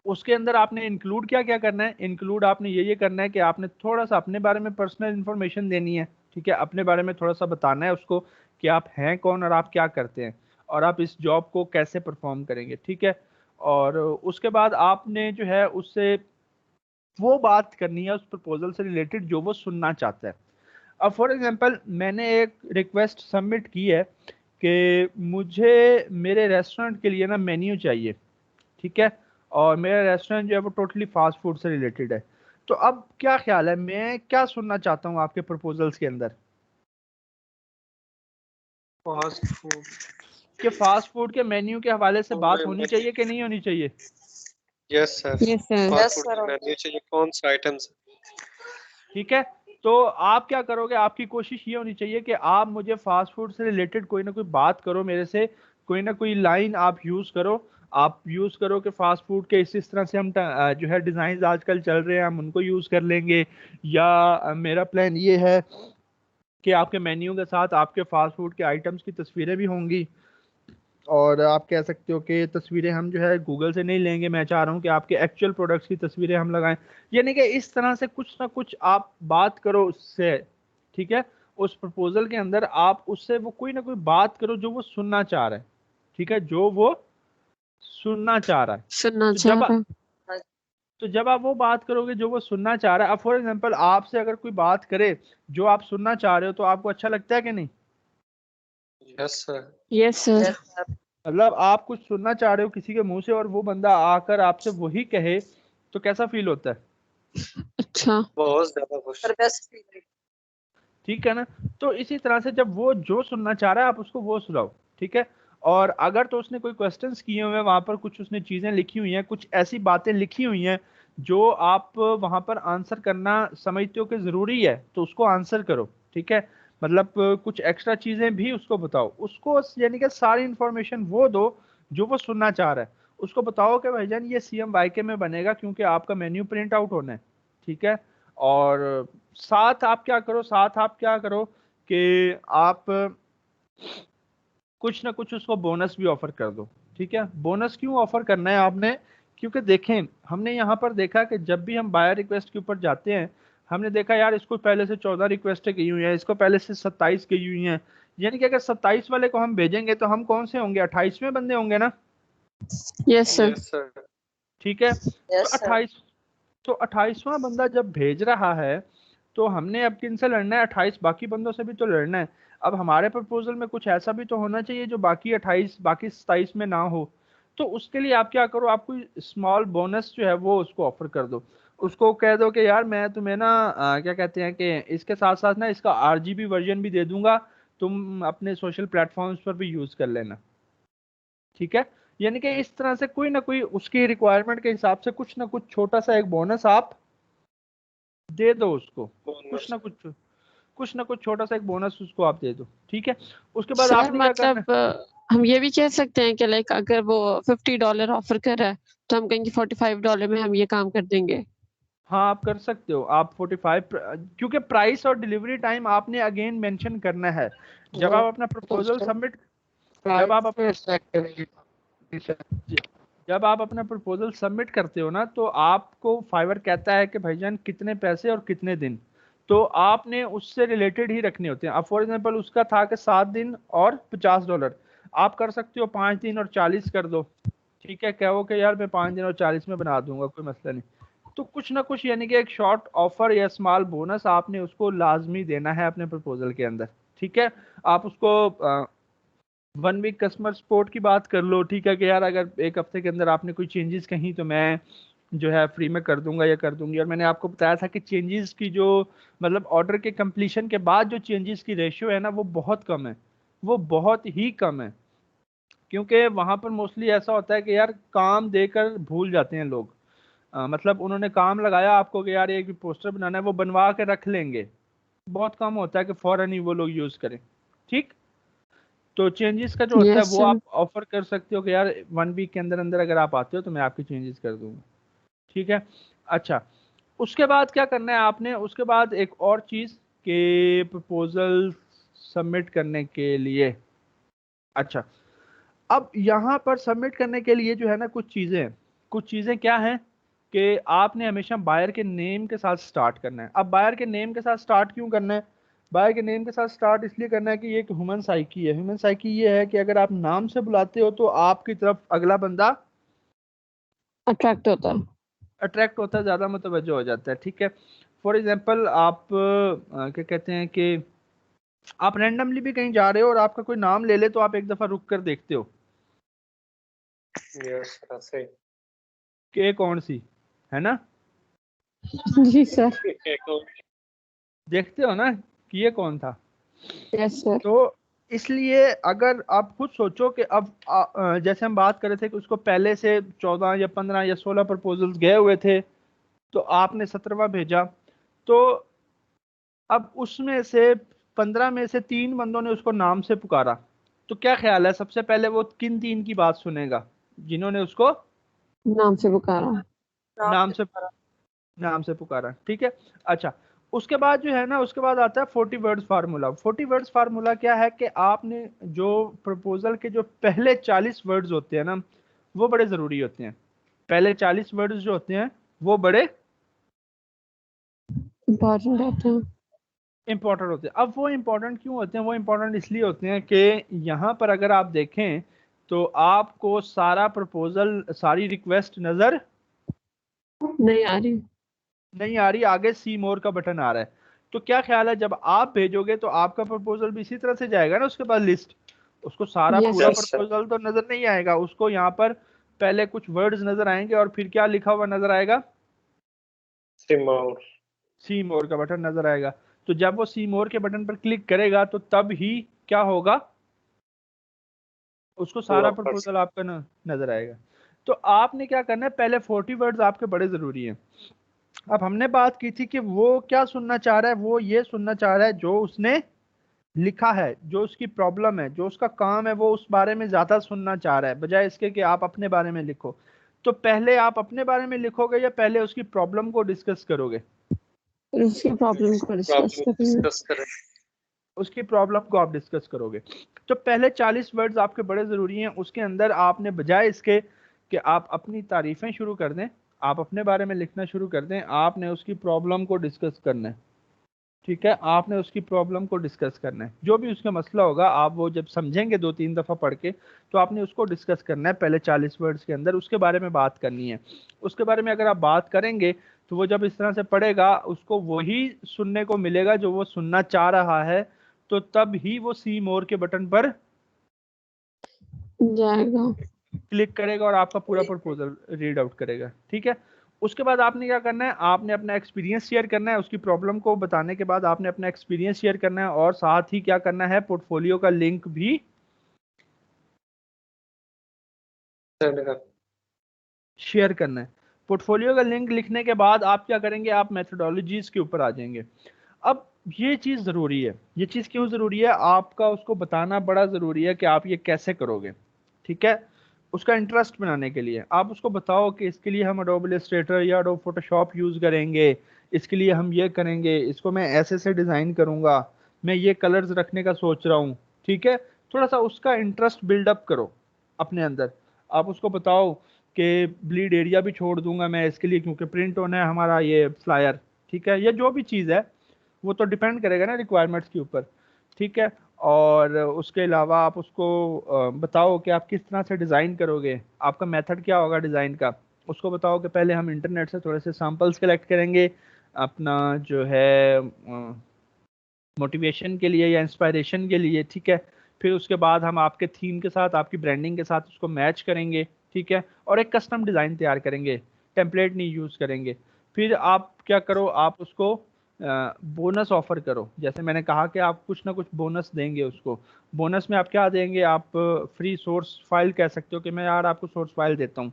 उसके अंदर आपने इंक्लूड क्या क्या करना है, इंक्लूड आपने ये करना है कि आपने थोड़ा सा अपने बारे में पर्सनल इंफॉर्मेशन देनी है, ठीक है। अपने बारे में थोड़ा सा बताना है उसको कि आप हैं कौन और आप क्या करते हैं और आप इस जॉब को कैसे परफॉर्म करेंगे, ठीक है। और उसके बाद आपने जो है उससे वो बात करनी है उस प्रपोजल से रिलेटेड जो वो सुनना चाहता है। अब फॉर एग्जांपल मैंने एक रिक्वेस्ट सबमिट की है कि मुझे मेरे रेस्टोरेंट के लिए ना मेन्यू चाहिए, ठीक है। और मेरा रेस्टोरेंट जो है वो टोटली फास्ट फूड से रिलेटेड है। तो अब क्या ख्याल है, मैं क्या सुनना चाहता हूँ आपके प्रपोजल्स के अंदर, फास्ट फूड। कि फास्ट फूड के मेन्यू के हवाले से बात होनी चाहिए कि नहीं होनी चाहिए? Yes sir, yes sir. Fast food का मेन्यू चाहिए, कौन सा आइटम्स? ठीक है। तो आप क्या करोगे, आपकी कोशिश ये होनी चाहिए कि आप मुझे फास्ट फूड से रिलेटेड कोई ना कोई बात करो मेरे से, कोई ना कोई लाइन आप यूज करो। आप यूज करो कि फास्ट फूड के इस तरह से हम जो है डिजाइन आजकल चल रहे हैं हम उनको यूज कर लेंगे, या मेरा प्लान ये है कि आपके मेन्यू के साथ आपके फास्ट फूड के आइटम्स की तस्वीरें भी होंगी। और आप कह सकते हो कि तस्वीरें हम जो है गूगल से नहीं लेंगे, मैं चाह रहा हूँ कि आपके एक्चुअल प्रोडक्ट्स की तस्वीरें हम लगाएं। यानी कि इस तरह से कुछ ना कुछ आप बात करो उससे, ठीक है। उस प्रपोजल के अंदर आप उससे वो कोई ना कोई बात करो जो वो सुनना चाह रहा है, ठीक है, जो वो सुनना चाह रहा है। सुनना तो चाह जब रहा है। तो जब आप वो बात करोगे जो वो सुनना चाह रहा है, अब फॉर एग्जाम्पल आपसे अगर कोई बात करे जो आप सुनना चाह रहे हो, तो आपको अच्छा लगता है कि नहीं? Yes sir. Yes sir. मतलब आप कुछ सुनना चाह रहे हो किसी के मुंह से और वो बंदा आकर आपसे वही कहे, तो कैसा फील होता है? अच्छा। बहुत ज्यादा खुश। ठीक है ना। तो इसी तरह से जब वो जो सुनना चाह रहा है आप उसको वो सुनाओ, ठीक है। और अगर तो उसने कोई क्वेश्चंस किए हुए हैं वहां पर, कुछ उसने चीजें लिखी हुई हैं, कुछ ऐसी बातें लिखी हुई हैं जो आप वहां पर आंसर करना समझते हो कि जरूरी है, तो उसको आंसर करो, ठीक है। मतलब कुछ एक्स्ट्रा चीजें भी उसको बताओ, उसको यानी कि सारी इंफॉर्मेशन वो दो जो वो सुनना चाह रहा है। उसको बताओ कि भाईजान ये CMYK में बनेगा क्योंकि आपका मेन्यू प्रिंट आउट होना है, ठीक है। और साथ आप क्या करो कि आप कुछ ना कुछ उसको बोनस भी ऑफर कर दो, ठीक है। बोनस क्यों ऑफर करना है आपने, क्योंकि देखें हमने यहाँ पर देखा कि जब भी हम बायर रिक्वेस्ट के ऊपर जाते हैं, हमने देखा यार इसको पहले से 14 रिक्वेस्टें गई हुई हैं, इसको पहले से 27 गई हुई हैं। यानी कि अगर 27 वाले को हम भेजेंगे तो हम कौन से होंगे, 28वें बंदे होंगे ना, यस सर। Yes sir. ठीक है। तो 28वां बंदा जब भेज रहा है तो हमने अब किन से लड़ना है? 28 बाकी बंदों से भी तो लड़ना है। अब हमारे प्रपोजल में कुछ ऐसा भी तो होना चाहिए जो बाकी 28 बाकी 27 में ना हो। तो उसके लिए आप क्या करो, आप कोई स्मॉल बोनस जो है वो उसको ऑफर कर दो। उसको कह दो कि यार मैं तुम्हें ना क्या कहते हैं कि इसके साथ साथ ना इसका RGB वर्जन भी दे दूंगा, तुम अपने सोशल प्लेटफॉर्म्स पर भी यूज कर लेना। ठीक है, यानी कि इस तरह से कोई ना कोई उसकी रिक्वायरमेंट के हिसाब से कुछ ना कुछ छोटा सा एक बोनस आप दे दो उसको। कुछ ना कुछ छोटा सा एक बोनस उसको आप दे दो। ठीक है, उसके बाद सर आपने क्या करना मतलब हम ये भी कह सकते हैं कि लाइक अगर वो $50 ऑफर कर रहा है तो हम कहेंगे $45 में हम ये काम कर देंगे। हाँ आप कर सकते हो, आप 45, क्योंकि प्राइस और डिलीवरी टाइम आपने अगेन मेंशन करना है जब आप अपना प्रपोजल सबमिट जब आप पे सेट करेंगे। जब आप अपना प्रपोजल सबमिट करते हो ना, तो आपको फाइवर कहता है कि भाईजान कितने पैसे और कितने दिन, तो आपने उससे रिलेटेड ही रखने होते हैं। अब फॉर एग्जांपल उसका था कि 7 दिन और $50, आप कर सकते हो 5 दिन और 40 कर दो। ठीक है, कहो कि यार मैं 5 दिन और 40 में बना दूंगा, कोई मसला नहीं। तो कुछ ना कुछ यानी कि एक शॉर्ट ऑफर या स्मॉल बोनस आपने उसको लाजमी देना है अपने प्रपोजल के अंदर। ठीक है, आप उसको 1 वीक कस्टमर सपोर्ट की बात कर लो। ठीक है कि यार अगर एक हफ्ते के अंदर आपने कोई चेंजेस कहीं तो मैं जो है फ्री में कर दूंगा या कर दूंगी। और मैंने आपको बताया था कि चेंजेस की जो मतलब ऑर्डर के कंप्लीशन के बाद जो चेंजेस की रेशियो है ना वो बहुत कम है, वो बहुत ही कम है। क्योंकि वहां पर मोस्टली ऐसा होता है कि यार काम देकर भूल जाते हैं लोग। मतलब उन्होंने काम लगाया आपको कि यार एक पोस्टर बनाना है, वो बनवा के रख लेंगे, बहुत कम होता है कि फौरन ही वो लोग यूज करें। ठीक, तो चेंजेस का जो होता है यस वो सर। आप ऑफर कर सकते हो कि यार 1 वीक के अंदर अंदर अगर आप आते हो तो मैं आपकी चेंजेस कर दूंगा। ठीक है, अच्छा उसके बाद क्या करना है आपने? उसके बाद एक और चीज के प्रपोजल सबमिट करने के लिए, अच्छा अब यहाँ पर सबमिट करने के लिए जो है ना कुछ चीजें क्या हैं कि आपने हमेशा बायर के नेम के साथ स्टार्ट करना है। अब बायर के नेम के साथ स्टार्ट क्यों करना है? बायर के नेम के साथ स्टार्ट इसलिए करना है कि ये एक ह्यूमन साइकी है। ह्यूमन साइकी ये है कि अगर आप नाम से बुलाते हो तो आपकी तरफ अगला बंदा अट्रैक्ट होता है। अट्रैक्ट होता है, ज्यादा मुतवज्जो हो जाता है। ठीक है, फॉर एग्जाम्पल आप क्या कहते हैं कि आप रैंडमली भी कहीं जा रहे हो और आपका कोई नाम ले ले तो आप एक दफा रुक कर देखते हो यस सर, सही। कि ये कौन सी है ना, जी सर। एक और देखते हो ना कि ये कौन था। Yes sir. तो इसलिए अगर आप खुद सोचो कि अब जैसे हम बात कर रहे थे कि उसको पहले से 14 या 15 या 16 प्रपोजल्स गए हुए थे, तो आपने 17वां भेजा, तो अब उसमें से 15 में से 3 बंदों ने उसको नाम से पुकारा, तो क्या ख्याल है सबसे पहले वो किन 3 की बात सुनेगा? जिन्होंने उसको नाम से पुकारा। नाम से नाम से पुकारा। ठीक है, अच्छा उसके बाद जो है ना, उसके बाद आता है 40 वर्ड्स फार्मूला। 40 वर्ड्स फार्मूला क्या है कि आपने जो प्रपोजल के जो पहले 40 वर्ड्स होते हैं ना वो बड़े जरूरी होते हैं। पहले 40 वर्ड्स जो होते हैं वो बड़े इम्पोर्टेंट होते हैं। इंपॉर्टेंट होते हैं। अब वो इंपॉर्टेंट क्यों होते हैं? वो इंपॉर्टेंट इसलिए होते हैं कि यहाँ पर अगर आप देखें तो आपको सारा प्रपोजल सारी रिक्वेस्ट नजर नहीं आ रही। नहीं आ रही, आगे सी मोर का बटन आ रहा है। तो क्या ख्याल है जब आप भेजोगे तो आपका प्रपोजल भी इसी तरह से जाएगा ना उसके पास लिस्ट, उसको सारा यस पूरा यस सर, प्रपोजल तो नजर नहीं आएगा, उसको यहाँ पर पहले कुछ वर्ड्स नजर आएंगे और फिर क्या लिखा हुआ नजर आएगा? सिमोर। सी मोर का बटन नजर आएगा। तो जब वो सी मोर के बटन पर क्लिक करेगा तो तब ही क्या होगा, उसको सारा पूरा कर प्रपोजल आपका नजर आएगा। तो आपने क्या करना है, पहले 40 वर्ड्स आपके बड़े जरूरी हैं। अब हमने बात की थी कि वो क्या सुनना चाह रहा है, वो ये सुनना चाह रहा है जो उसने लिखा है, जो उसकी प्रॉब्लम है, जो उसका काम है, वो उस बारे में ज्यादा सुनना चाह रहा है बजाय इसके कि आप अपने बारे में लिखो। तो पहले आप अपने बारे में लिखोगे या पहले उसकी प्रॉब्लम को डिस्कस करोगे? फिर उसकी प्रॉब्लम को डिस्कस प्रॉब्लम करेंगे। डिस्कस करें। उसकी प्रॉब्लम को आप डिस्कस करोगे। तो पहले 40 वर्ड्स आपके बड़े जरूरी हैं। उसके अंदर आपने बजाय इसके कि आप अपनी तारीफें शुरू कर दें, आप अपने बारे में लिखना शुरू कर दें, आपने उसकी प्रॉब्लम को डिस्कस करना है। ठीक है, आपने उसकी प्रॉब्लम को डिस्कस करना है, जो भी उसका मसला होगा आप वो जब समझेंगे 2-3 दफा पढ़ के, तो आपने उसको डिस्कस करना है पहले 40 वर्ड्स के अंदर, उसके बारे में बात करनी है। उसके बारे में अगर आप बात करेंगे तो वो जब इस तरह से पढ़ेगा उसको वही सुनने को मिलेगा जो वो सुनना चाह रहा है, तो तब ही वो सी मोर के बटन पर जाएगा। क्लिक करेगा और आपका पूरा प्रपोजल रीड आउट करेगा। ठीक है, उसके बाद आपने क्या करना है, आपने अपना एक्सपीरियंस शेयर करना है। उसकी प्रॉब्लम को बताने के बाद आपने अपना एक्सपीरियंस शेयर करना है, और साथ ही क्या करना है, पोर्टफोलियो का लिंक भी सेंड कर। शेयर करना है। पोर्टफोलियो का लिंक लिखने के बाद आप क्या करेंगे, आप मेथोडोलॉजीज के ऊपर आ जाएंगे। अब ये चीज़ ज़रूरी है, ये चीज़ क्यों ज़रूरी है, आपका उसको बताना बड़ा ज़रूरी है कि आप ये कैसे करोगे। ठीक है, उसका इंटरेस्ट बनाने के लिए आप उसको बताओ कि इसके लिए हम एडोब इलस्ट्रेटर या एडोब फोटोशॉप यूज़ करेंगे, इसके लिए हम ये करेंगे, इसको मैं ऐसे से डिज़ाइन करूँगा, मैं ये कलर्स रखने का सोच रहा हूँ। ठीक है, थोड़ा सा उसका इंटरेस्ट बिल्डअप करो अपने अंदर। आप उसको बताओ कि ब्लीड एरिया भी छोड़ दूंगा मैं इसके लिए, क्योंकि प्रिंट होना है हमारा ये फ्लायर। ठीक है, ये जो भी चीज़ है वो तो डिपेंड करेगा ना रिक्वायरमेंट्स के ऊपर। ठीक है, और उसके अलावा आप उसको बताओ कि आप किस तरह से डिज़ाइन करोगे, आपका मेथड क्या होगा डिज़ाइन का। उसको बताओ कि पहले हम इंटरनेट से थोड़े से सैम्पल्स कलेक्ट करेंगे अपना जो है मोटिवेशन के लिए या इंस्पायरेशन के लिए। ठीक है, फिर उसके बाद हम आपके थीम के साथ, आपकी ब्रांडिंग के साथ उसको मैच करेंगे। ठीक है, और एक कस्टम डिज़ाइन तैयार करेंगे, टेम्पलेट नहीं यूज़ करेंगे। फिर आप क्या करो, आप उसको बोनस ऑफर करो। जैसे मैंने कहा कि आप कुछ ना कुछ बोनस देंगे उसको। बोनस में आप क्या देंगे, आप फ्री सोर्स फाइल कह सकते हो कि मैं यार आपको सोर्स फाइल देता हूँ।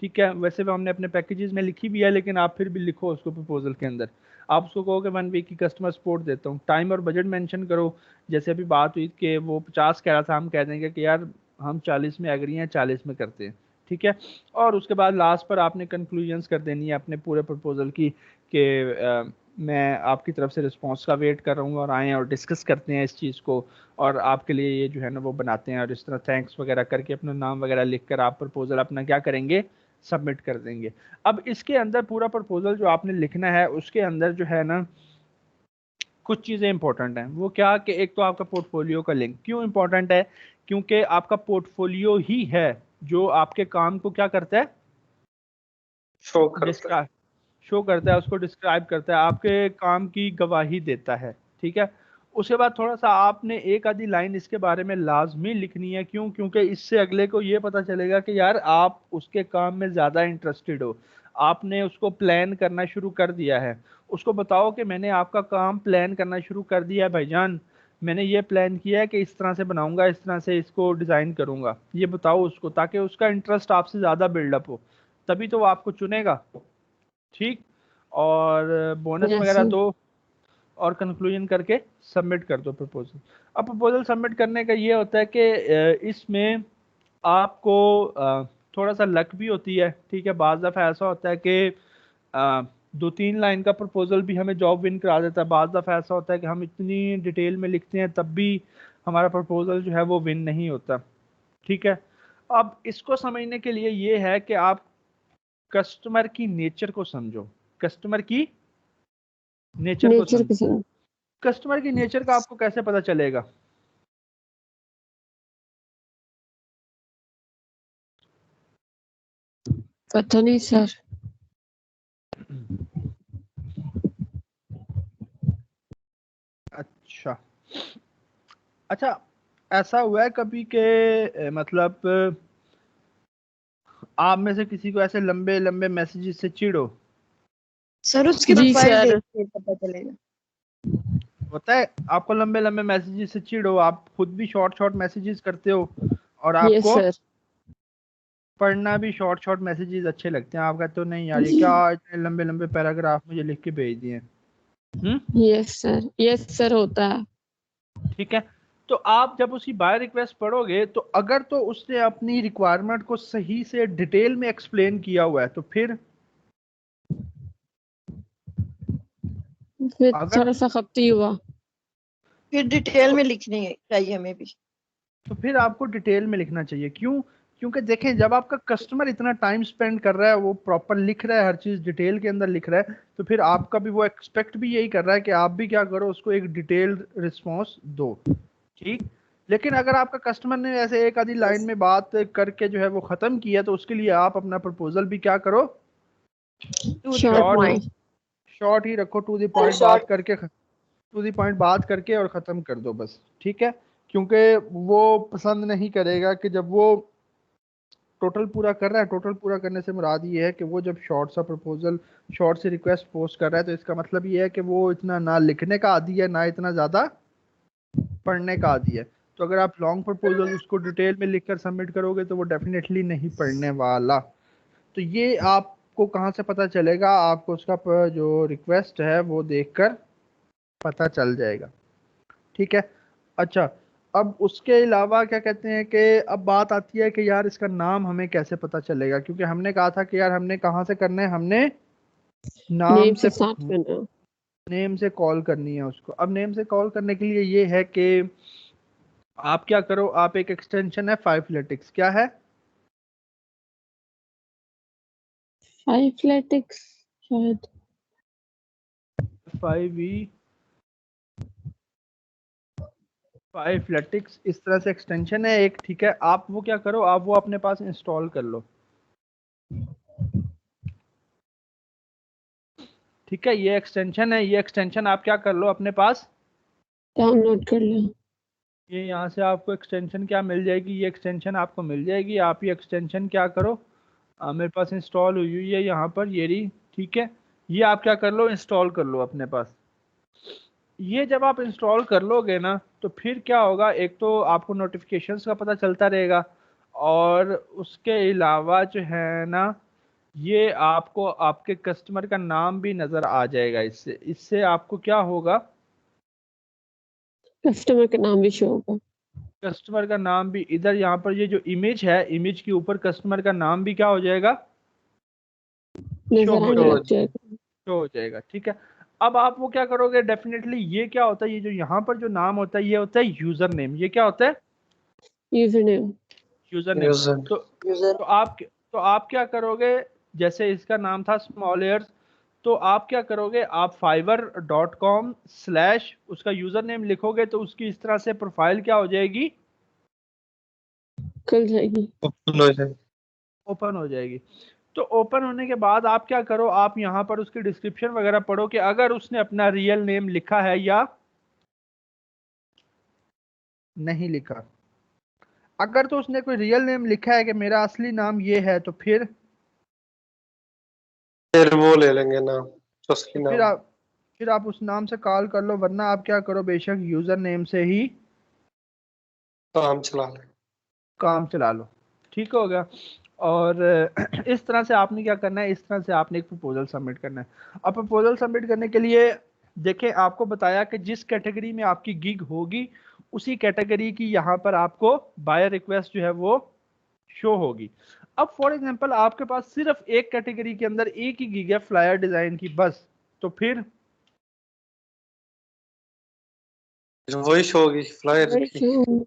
ठीक है, वैसे भी हमने अपने पैकेजेस में लिखी भी है, लेकिन आप फिर भी लिखो उसको प्रपोजल के अंदर। आप उसको कहो कि 1 वीक की कस्टमर सपोर्ट देता हूँ। टाइम और बजट मेंशन करो। जैसे अभी बात हुई कि वो 50 कह रहा था, हम कह देंगे कि यार हम 40 में एग्री हैं, 40 में करते हैं। ठीक है, और उसके बाद लास्ट पर आपने कंक्लूजन्स कर देनी है अपने पूरे प्रपोजल की कि मैं आपकी तरफ से रिस्पांस का वेट कर रहा हूँ, और आएँ और डिस्कस करते हैं इस चीज़ को, और आपके लिए ये जो है ना वो बनाते हैं, और इस तरह थैंक्स वगैरह करके अपना नाम वगैरह लिख कर आप प्रपोजल अपना क्या करेंगे, सबमिट कर देंगे। अब इसके अंदर पूरा प्रपोजल जो आपने लिखना है उसके अंदर जो है ना कुछ चीज़ें इंपॉर्टेंट हैं। वो क्या कि एक तो आपका पोर्टफोलियो का लिंक क्यों इंपॉर्टेंट है, क्योंकि आपका पोर्टफोलियो ही है जो आपके काम को क्या करता है, शो करता है। डिस्क्राइब शो करता है, उसको डिस्क्राइब करता है, आपके काम की गवाही देता है। ठीक है, उसके बाद थोड़ा सा आपने एक आधी लाइन इसके बारे में लाजमी लिखनी है। क्यों, क्योंकि इससे अगले को ये पता चलेगा कि यार आप उसके काम में ज़्यादा इंटरेस्टेड हो, आपने उसको प्लान करना शुरू कर दिया है। उसको बताओ कि मैंने आपका काम प्लान करना शुरू कर दिया है भाईजान, मैंने ये प्लान किया है कि इस तरह से बनाऊंगा, इस तरह से इसको डिज़ाइन करूंगा। ये बताओ उसको, ताकि उसका इंटरेस्ट आपसे ज़्यादा बिल्डअप हो, तभी तो वो आपको चुनेगा। ठीक, और बोनस यस वगैरह सर। दो, और कंक्लूजन करके सबमिट कर दो प्रपोजल। अब प्रपोजल सबमिट करने का ये होता है कि इसमें आपको थोड़ा सा लक भी होती है। ठीक है, बाज़ दफ़ा ऐसा होता है कि 2-3 लाइन का प्रपोजल भी हमें जॉब विन करा देता है। बाज़ दफ़ा ऐसा होता है कि हम इतनी डिटेल में लिखते हैं तब भी हमारा प्रपोजल जो है वो विन नहीं होता। ठीक है, अब इसको समझने के लिए ये है कि आप कस्टमर की नेचर को समझो। कस्टमर की नेचर को नेचर समझो। के साथ कस्टमर की नेचर का आपको कैसे पता चलेगा? पता नहीं सर। अच्छा अच्छा, ऐसा हुआ है कभी के मतलब आप में से किसी को ऐसे लंबे लंबे मैसेजेस से चिढ़ो? सर उसकी जी प्रोफाइल सर। देख के पता चलेगा। होता है आपको लंबे लंबे मैसेजेस से चिढ़ो, आप खुद भी शॉर्ट शॉर्ट मैसेजेस करते हो, और यस आपको सर। पढ़ना भी शॉर्ट शॉर्ट मैसेजेस अच्छे लगते हैं। आप कहते हो नहीं यार ये क्या इतने लंबे लंबे पैराग्राफ मुझे लिख के भेज दिए। यस सर, यस सर होता है। ठीक है, तो आप जब उसकी बाय रिक्वेस्ट पढ़ोगे तो अगर तो उसने अपनी रिक्वायरमेंट को सही से डिटेल में एक्सप्लेन किया हुआ है तो फिर अगर थोड़ा सा खपती हुआ। फिर डिटेल में लिखनी चाहिए हमें भी। तो फिर आपको डिटेल में लिखना चाहिए। क्यों, क्योंकि देखें जब आपका कस्टमर इतना टाइम स्पेंड कर रहा है, वो प्रॉपर लिख रहा है, हर चीज़ डिटेल के अंदर लिख रहा है, तो फिर आपका भी वो एक्सपेक्ट भी यही कर रहा है कि आप भी क्या करो, उसको एक डिटेल्ड रिस्पॉन्स दो। ठीक, लेकिन अगर आपका कस्टमर ने ऐसे एक आधी लाइन में बात करके जो है वो ख़त्म किया, तो उसके लिए आप अपना प्रपोजल भी क्या करो, to the short short point. Short ही रखो, टू द पॉइंट बात करके और ख़त्म कर दो बस, ठीक है। क्योंकि वो पसंद नहीं करेगा कि जब वो टोटल पूरा कर रहा है, टोटल पूरा करने से मुराद ये है कि वो जब शॉर्ट सा प्रपोजल, शॉर्ट सी रिक्वेस्ट पोस्ट कर रहा है, तो इसका मतलब ये है कि वो इतना ना लिखने का आदी है, ना इतना ज़्यादा पढ़ने का आदी है। तो अगर आप लॉन्ग प्रपोजल उसको डिटेल में लिखकर सबमिट करोगे तो वो डेफिनेटली नहीं पढ़ने वाला। तो ये आपको कहाँ से पता चलेगा? आपको उसका जो रिक्वेस्ट है वो देखकर पता चल जाएगा, ठीक है। अच्छा, अब उसके अलावा क्या कहते हैं कि अब बात आती है कि यार इसका नाम हमें कैसे पता चलेगा, क्योंकि हमने कहा था कि यार हमने कहाँ से करना है, हमने नाम नेम से से स्टार्ट करना है। नेम से कॉल करनी है उसको। अब नेम से कॉल करने के लिए ये है कि आप क्या करो, आप एक एक्सटेंशन है फाइवलेटिक्स, क्या है? फाइवलेटिक्स शायद। 5e फाइवलेटिक्स इस तरह से एक्सटेंशन है एक, ठीक है। आप वो क्या करो, आप वो अपने पास इंस्टॉल कर लो, ठीक है। ये एक्सटेंशन है, ये एक्सटेंशन आप क्या कर लो अपने पास डाउनलोड कर लो। ये यहाँ से आपको एक्सटेंशन क्या मिल जाएगी, ये एक्सटेंशन आपको मिल जाएगी। आप ये एक्सटेंशन क्या करो, मेरे पास इंस्टॉल हुई हुई है यहाँ पर, ये रही, ठीक है। ये आप क्या कर लो, इंस्टॉल कर लो अपने पास। ये जब आप इंस्टॉल कर लोगे ना, तो फिर क्या होगा, एक तो आपको नोटिफिकेशंस का पता चलता रहेगा, और उसके अलावा जो है ना, ये आपको आपके कस्टमर का नाम भी नज़र आ जाएगा। इससे इससे आपको क्या होगा, कस्टमर का नाम भी शो होगा। कस्टमर का नाम भी इधर, यहाँ पर ये जो इमेज है, इमेज के ऊपर कस्टमर का नाम भी क्या हो जाएगा, शो नजर हो आने जाएगा, लग जाएगा। शो हो जाएगा, ठीक है। अब आप वो क्या करोगे, डेफिनेटली ये क्या होता है, ये जो यहाँ पर जो नाम होता है, ये होता है यूजर नेम। ये क्या होता है, user name. User name. User तो आप क्या करोगे, जैसे इसका नाम था स्मॉल एयर्स, तो आप क्या करोगे, आप fiverr.com/ उसका यूजर नेम लिखोगे, तो उसकी इस तरह से प्रोफाइल क्या हो जाएगी, खुल जाएगी। ओपन हो जाए। ओपन हो जाएगी। तो ओपन होने के बाद आप क्या करो, आप यहाँ पर उसकी डिस्क्रिप्शन वगैरह पढ़ो कि अगर उसने अपना रियल नेम लिखा है या नहीं लिखा। अगर तो उसने कोई रियल नेम लिखा है कि मेरा असली नाम ये है, तो फिर वो ले लेंगे नाम, तो असली फिर नाम। आप फिर आप उस नाम से कॉल कर लो, वरना आप क्या करो, बेशक यूजर नेम से ही काम चला ले। काम चला लो, ठीक हो गया। और इस तरह से आपने क्या करना है, इस तरह से आपने एक प्रपोजल सबमिट करना है। अब प्रपोजल सबमिट करने के लिए देखें, आपको बताया कि जिस कैटेगरी में आपकी गिग होगी, उसी कैटेगरी की यहाँ पर आपको बायर रिक्वेस्ट जो है वो शो होगी। अब फॉर एग्जांपल आपके पास सिर्फ एक कैटेगरी के अंदर एक ही गिग है, फ्लायर डिजाइन की, बस, तो फिर वही शो होगी फ्लायर वही की। जो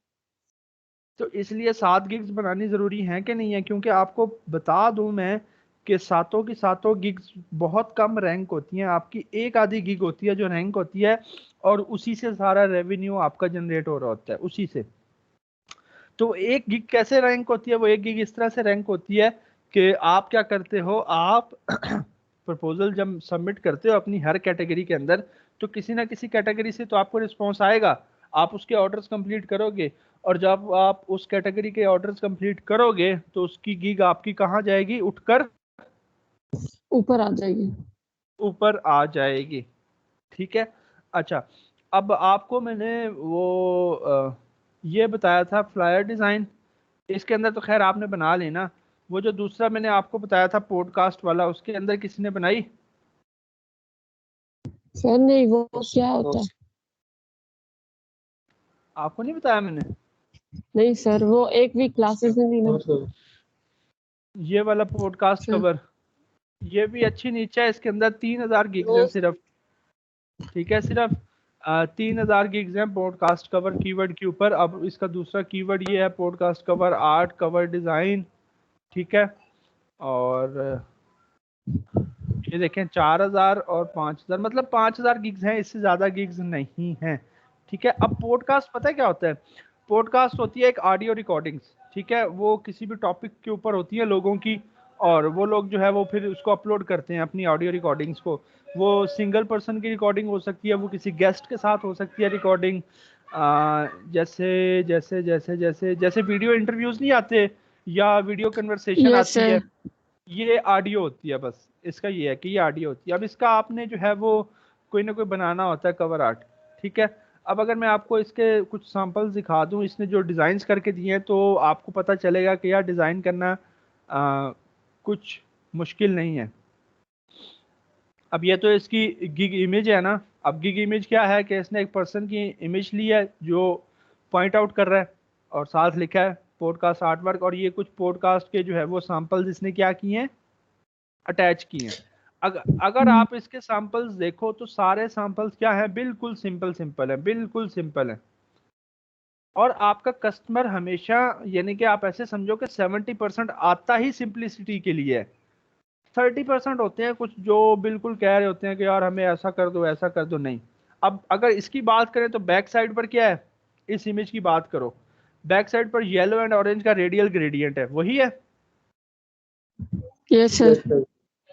तो इसलिए 7 गिग्स बनानी ज़रूरी है कि नहीं है, क्योंकि आपको बता दूं मैं कि सातों की सातों गिग्स बहुत कम रैंक होती हैं। आपकी एक आधी गिग होती है जो रैंक होती है, और उसी से सारा रेवेन्यू आपका जनरेट हो रहा होता है, उसी से। तो एक गिग कैसे रैंक होती है, वो एक गिग इस तरह से रैंक होती है कि आप क्या करते हो, आप प्रपोजल जब सबमिट करते हो अपनी हर कैटेगरी के अंदर, तो किसी ना किसी कैटेगरी से तो आपको रिस्पॉन्स आएगा, आप उसके ऑर्डर्स कंप्लीट करोगे, और जब आप उस कैटेगरी के ऑर्डर्स कंप्लीट करोगे, तो उसकी गिग आपकी कहाँ जाएगी, उठकर ऊपर आ जाएगी। ऊपर आ जाएगी, ठीक है। अच्छा, अब आपको मैंने वो ये बताया था फ्लायर डिज़ाइन, इसके अंदर तो खैर आपने बना ली ना। वो जो दूसरा मैंने आपको बताया था पॉडकास्ट वाला, उसके अंदर किसी ने बनाई? सर नहीं, वो क्या होता है? आपको नहीं बताया मैंने? नहीं सर, वो एक वीक क्लासेस में थी ना। ये वाला पॉडकास्ट अच्छा। कवर, ये भी अच्छी नीचे है, इसके अंदर 3000 गिग्स हैं सिर्फ, ठीक है। सिर्फ 3000 गिग्स हैं पॉडकास्ट कवर कीवर्ड के ऊपर। अब इसका दूसरा कीवर्ड ये है podcast cover art, cover design, ठीक है। और ये देखें 4000 और 5000, मतलब 5000 गिग्स हैं, इससे ज़्यादा गिग्स नहीं हैं, ठीक है। अब पॉडकास्ट पता है क्या होता है? पॉडकास्ट होती है एक ऑडियो रिकॉर्डिंग्स, ठीक है। वो किसी भी टॉपिक के ऊपर होती है लोगों की, और वो लोग जो है वो फिर उसको अपलोड करते हैं अपनी ऑडियो रिकॉर्डिंग्स को। वो सिंगल पर्सन की रिकॉर्डिंग हो सकती है, वो किसी गेस्ट के साथ हो सकती है रिकॉर्डिंग। जैसे जैसे जैसे जैसे जैसे वीडियो इंटरव्यूज नहीं आते या वीडियो कन्वर्सेशन यस आती है, सर। ये ऑडियो होती है। बस इसका ये है कि ये ऑडियो होती है। अब इसका आपने जो है वो कोई ना कोई बनाना होता है कवर आर्ट, ठीक है। अब अगर मैं आपको इसके कुछ सैंपल्स दिखा दूं, इसने जो डिज़ाइंस करके दिए हैं, तो आपको पता चलेगा कि यार डिज़ाइन करना कुछ मुश्किल नहीं है। अब ये तो इसकी गिग इमेज है ना। अब गिग इमेज क्या है कि इसने एक पर्सन की इमेज ली है जो पॉइंट आउट कर रहा है और साथ लिखा है पॉडकास्ट आर्टवर्क, और ये कुछ पॉडकास्ट के जो है वो सैंपल्स इसने क्या किए हैं, अटैच किए हैं। अगर आप इसके सैंपल्स देखो तो सारे सैंपल्स क्या है, बिल्कुल सिंपल सिंपल है, बिल्कुल सिंपल है। और आपका कस्टमर हमेशा, यानी कि आप ऐसे समझो कि 70% आता ही सिंपलिसिटी के लिए है। 30% होते हैं कुछ जो बिल्कुल कह रहे होते हैं कि यार हमें ऐसा कर दो ऐसा कर दो। नहीं। अब अगर इसकी बात करें तो बैक साइड पर क्या है, इस इमेज की बात करो, बैक साइड पर येलो एंड ऑरेंज का रेडियल ग्रेडियंट है, वही है। Yes sir.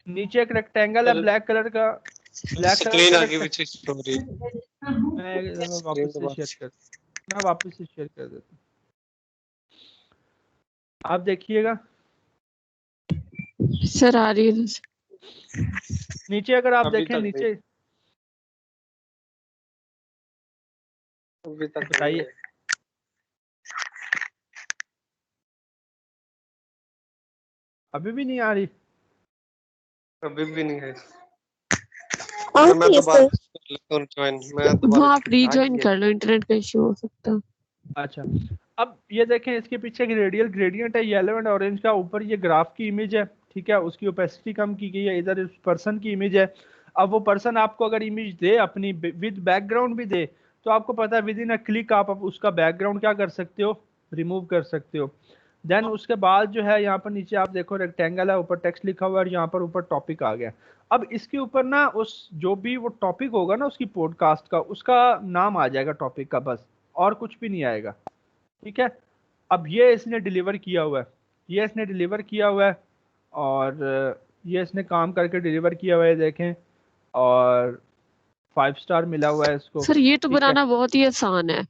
नीचे एक रेक्टेंगल है ब्लैक कलर का, ब्लैक कलर स्क्रीन का आगे पीछे स्टोरी मैं स्क्रीन वापस तो से बात शेयर कर मैं वापस से शेयर कर देता हूँ, आप देखिएगा। सर आ रही है। नीचे अगर आप अभी देखें, तक नहीं, नीचे अभी तक नहीं बताइए। है, अभी भी नहीं आ रही? अभी भी नहीं है। आ मैं रही है दोबारा सर। कर लेता हूँ ज्वाइन, मैं वो दोबारा आप ठीक ठाक रीज्वाइन ही है। कर लो, इंटरनेट का इशू हो सकता है। अच्छा, अब ये देखें, इसके पीछे एक रेडियल ग्रेडियंट है येलो एंड ऑरेंज का, ऊपर ये ग्राफ की इमेज है, ठीक है, उसकी ओपेसिटी कम की गई है। इधर इस पर्सन की इमेज है। अब वो पर्सन आपको अगर इमेज दे अपनी विद बैकग्राउंड भी दे, तो आपको पता है विद इन अ क्लिक आप उसका बैकग्राउंड क्या कर सकते हो, रिमूव कर सकते हो। देन उसके बाद जो है यहाँ पर नीचे आप देखो रेक्टेंगल है, ऊपर टेक्स्ट लिखा हुआ है और यहाँ पर ऊपर टॉपिक आ गया। अब इसके ऊपर ना उस जो भी वो टॉपिक होगा ना उसकी पॉडकास्ट का, उसका नाम आ जाएगा टॉपिक का, बस और कुछ भी नहीं आएगा, ठीक है। अब ये इसने डिलीवर किया हुआ है, ये इसने डिलीवर किया हुआ है, और ये इसने काम करके डिलीवर किया हुआ है, देखें, और 5 स्टार मिला हुआ है इसको, सर ये तो ठीक है। बनाना बहुत ही आसान है,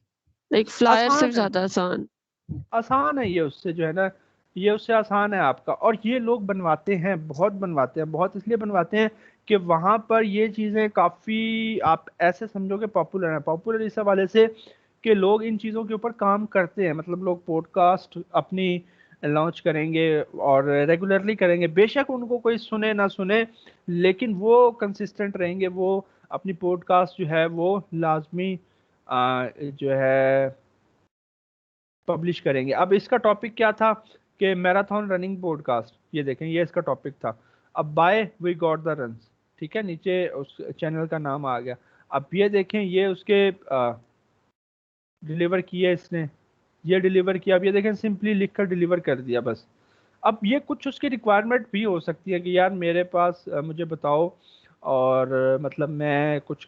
लाइक फ्लायर से भी आसान है, ज्यादा आसान। आसान है ये उससे जो है ना, ये उससे आसान है आपका। और ये लोग बनवाते हैं, बहुत बनवाते हैं, बहुत इसलिए बनवाते हैं कि वहां पर ये चीजें काफी, आप ऐसे समझो कि पॉपुलर है, पॉपुलर इस हवाले से कि लोग इन चीजों के ऊपर काम करते हैं। मतलब लोग पॉडकास्ट अपनी लॉन्च करेंगे और रेगुलरली करेंगे, बेशक उनको कोई सुने ना सुने, लेकिन वो कंसिस्टेंट रहेंगे, वो अपनी पॉडकास्ट जो है वो लाजमी जो है पब्लिश करेंगे। अब इसका टॉपिक क्या था कि मैराथन रनिंग पॉडकास्ट, ये देखें, ये इसका टॉपिक था। अब by we got the runs, ठीक है, नीचे उस चैनल का नाम आ गया। अब ये देखें, ये उसके डिलीवर किया इसने, ये डिलीवर किया। अब ये देखें, सिंपली लिख कर डिलीवर कर दिया बस। अब ये कुछ उसकी रिक्वायरमेंट भी हो सकती है कि यार मेरे पास मुझे बताओ, और मतलब मैं कुछ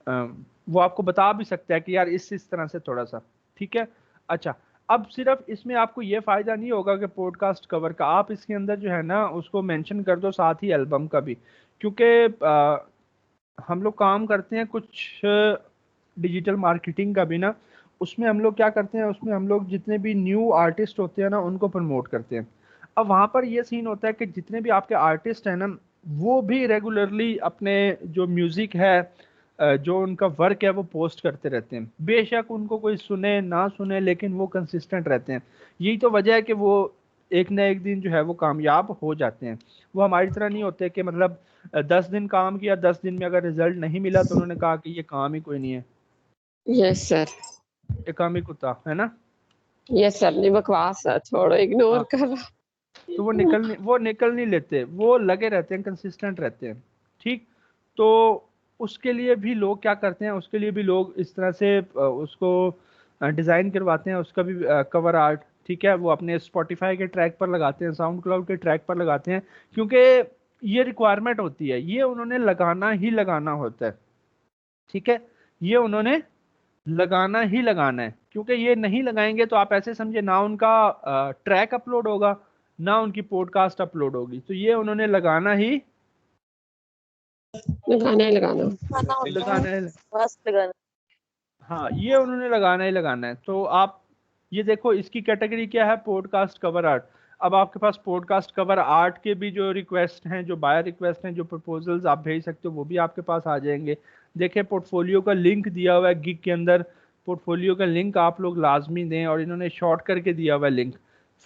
वो आपको बता भी सकता है कि यार इस तरह से थोड़ा सा, ठीक है। अच्छा, अब सिर्फ इसमें आपको ये फायदा नहीं होगा कि पॉडकास्ट कवर का, आप इसके अंदर जो है ना उसको मेंशन कर दो साथ ही एल्बम का भी, क्योंकि हम लोग काम करते हैं कुछ डिजिटल मार्केटिंग का भी ना, उसमें हम लोग क्या करते हैं, उसमें हम लोग जितने भी न्यू आर्टिस्ट होते हैं ना उनको प्रमोट करते हैं। अब वहाँ पर ये सीन होता है कि जितने भी आपके आर्टिस्ट हैं ना, वो भी रेगुलरली अपने जो म्यूजिक है, जो उनका वर्क है वो पोस्ट करते रहते हैं, बेशक उनको कोई सुने ना सुने, लेकिन वो कंसिस्टेंट रहते हैं। यही तो वजह है कि वो एक ना एक दिन जो है वो कामयाब हो जाते हैं। वो हमारी तरह नहीं होते कि मतलब 10 दिन काम किया, 10 दिन में अगर रिजल्ट नहीं मिला तो उन्होंने कहा कि ये काम ही कोई नहीं है, यस सर। ये काम ही कुत्ता है ना। यस सर, नहीं बकवास है, छोड़ो, इग्नोर हाँ, करो। तो वो निकल नहीं लेते, वो लगे रहते हैं, कंसिस्टेंट रहते हैं, ठीक। तो उसके लिए भी लोग क्या करते हैं, उसके लिए भी लोग इस तरह से उसको डिज़ाइन करवाते हैं, उसका भी कवर आर्ट, ठीक है, वो अपने स्पॉटिफाई के ट्रैक पर लगाते हैं, साउंड क्लाउड के ट्रैक पर लगाते हैं, क्योंकि ये रिक्वायरमेंट होती है, ये उन्होंने लगाना ही लगाना होता है, ठीक है, ये उन्होंने लगाना ही लगाना है, क्योंकि ये नहीं लगाएंगे तो आप ऐसे समझे ना उनका ट्रैक अपलोड होगा, ना उनकी पॉडकास्ट अपलोड होगी। तो ये उन्होंने लगाना ही लगाना है लगाना। लगाना है। हाँ, ये उन्होंने लगाना ही लगाना है। तो आप ये देखो, इसकी कैटेगरी क्या है, पॉडकास्ट कवर आर्ट। अब आपके पास पॉडकास्ट कवर आर्ट के भी जो रिक्वेस्ट हैं, जो बायर रिक्वेस्ट हैं, जो प्रपोजल्स आप भेज सकते हो, वो भी आपके पास आ जाएंगे। देखिए, पोर्टफोलियो का लिंक दिया हुआ है गिग के अंदर। पोर्टफोलियो का लिंक आप लोग लाजमी दें, और इन्होंने शॉर्ट करके दिया हुआ है लिंक।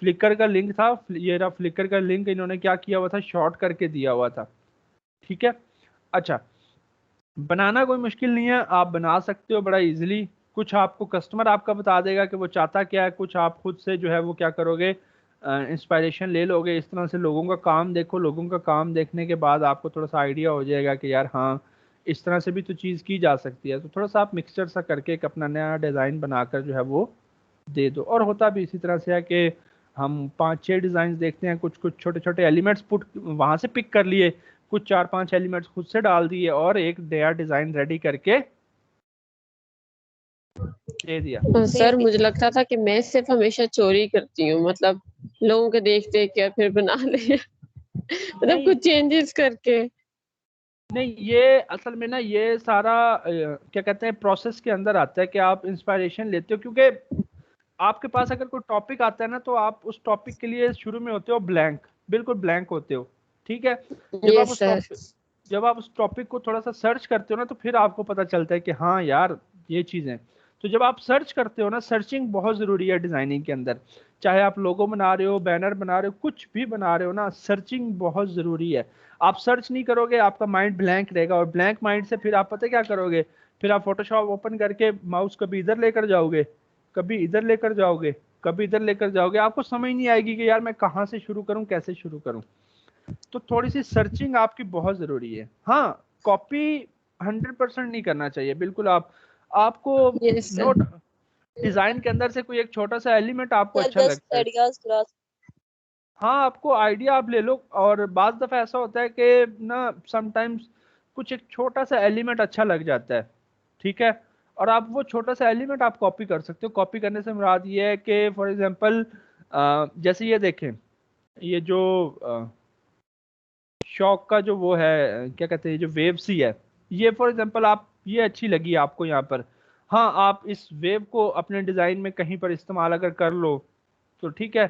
फ्लिकर का लिंक था, ये रहा फ्लिकर का लिंक, इन्होंने क्या किया हुआ था, शॉर्ट करके दिया हुआ था। ठीक है, अच्छा, बनाना कोई मुश्किल नहीं है, आप बना सकते हो बड़ा इजीली। कुछ आपको कस्टमर आपका बता देगा कि वो चाहता क्या है, कुछ आप खुद से जो है वो क्या करोगे, इंस्पायरेशन ले लोगे। इस तरह से लोगों का काम देखो, लोगों का काम देखने के बाद आपको थोड़ा सा आइडिया हो जाएगा कि यार हाँ, इस तरह से भी तो चीज़ की जा सकती है। तो थोड़ा सा आप मिक्सचर सा करके एक अपना नया डिज़ाइन बनाकर जो है वो दे दो। और होता भी इसी तरह से है कि हम 5-6 डिज़ाइन देखते हैं, कुछ कुछ छोटे छोटे एलिमेंट्स पुट वहाँ से पिक कर लिए, कुछ 4-5 एलिमेंट्स खुद से डाल दिए, और एक नया डिज़ाइन रेडी करके दे दिया। सर मुझे लगता था कि मैं सिर्फ हमेशा चोरी करती हूँ, मतलब लोगों के देख देख के और फिर बना ले मतलब नहीं कुछ चेंजेस करके। नहीं, ये असल में ना, ये सारा क्या कहते हैं, प्रोसेस के अंदर आता है कि आप इंस्पायरेशन लेते हो। क्योंकि आपके पास अगर कोई टॉपिक आता है ना, तो आप उस टॉपिक के लिए शुरू में होते हो ब्लैंक, बिल्कुल ब्लैंक होते हो। ठीक है, जब आप यस उस सर। टॉपिक जब आप उस टॉपिक को थोड़ा सा सर्च करते हो ना, तो फिर आपको पता चलता है कि हाँ यार, ये चीज़ें। तो जब आप सर्च करते हो ना, सर्चिंग बहुत ज़रूरी है डिज़ाइनिंग के अंदर। चाहे आप लोगो बना रहे हो, बैनर बना रहे हो, कुछ भी बना रहे हो ना, सर्चिंग बहुत ज़रूरी है। आप सर्च नहीं करोगे, आपका माइंड ब्लैंक रहेगा, और ब्लैंक माइंड से फिर आप पता क्या करोगे, फिर आप फोटोशॉप ओपन करके माउस कभी इधर लेकर जाओगे, कभी इधर लेकर जाओगे, कभी इधर लेकर जाओगे, आपको समझ नहीं आएगी कि यार मैं कहाँ से शुरू करूँ, कैसे शुरू करूँ। तो थोड़ी सी सर्चिंग आपकी बहुत जरूरी है। हाँ, कॉपी 100% नहीं करना चाहिए बिल्कुल। आपको यस सर। नोट डिजाइन के अंदर से कोई एक छोटा सा एलिमेंट आपको अच्छा लगता है, हाँ, आपको आइडिया आप ले लो। और बात दफा ऐसा होता है कि ना, समटाइम्स कुछ एक छोटा सा एलिमेंट अच्छा लग जाता है। ठीक है, और आप वो छोटा सा एलिमेंट आप कॉपी कर सकते हो। कॉपी करने से मुराद ये है कि फॉर एग्जांपल, जैसे ये देखें, ये जो शॉक का जो वो है, क्या कहते हैं, जो वेव सी है, ये फॉर एग्जांपल आप, ये अच्छी लगी आपको यहाँ पर। हाँ, आप इस वेव को अपने डिजाइन में कहीं पर इस्तेमाल अगर कर लो तो ठीक है।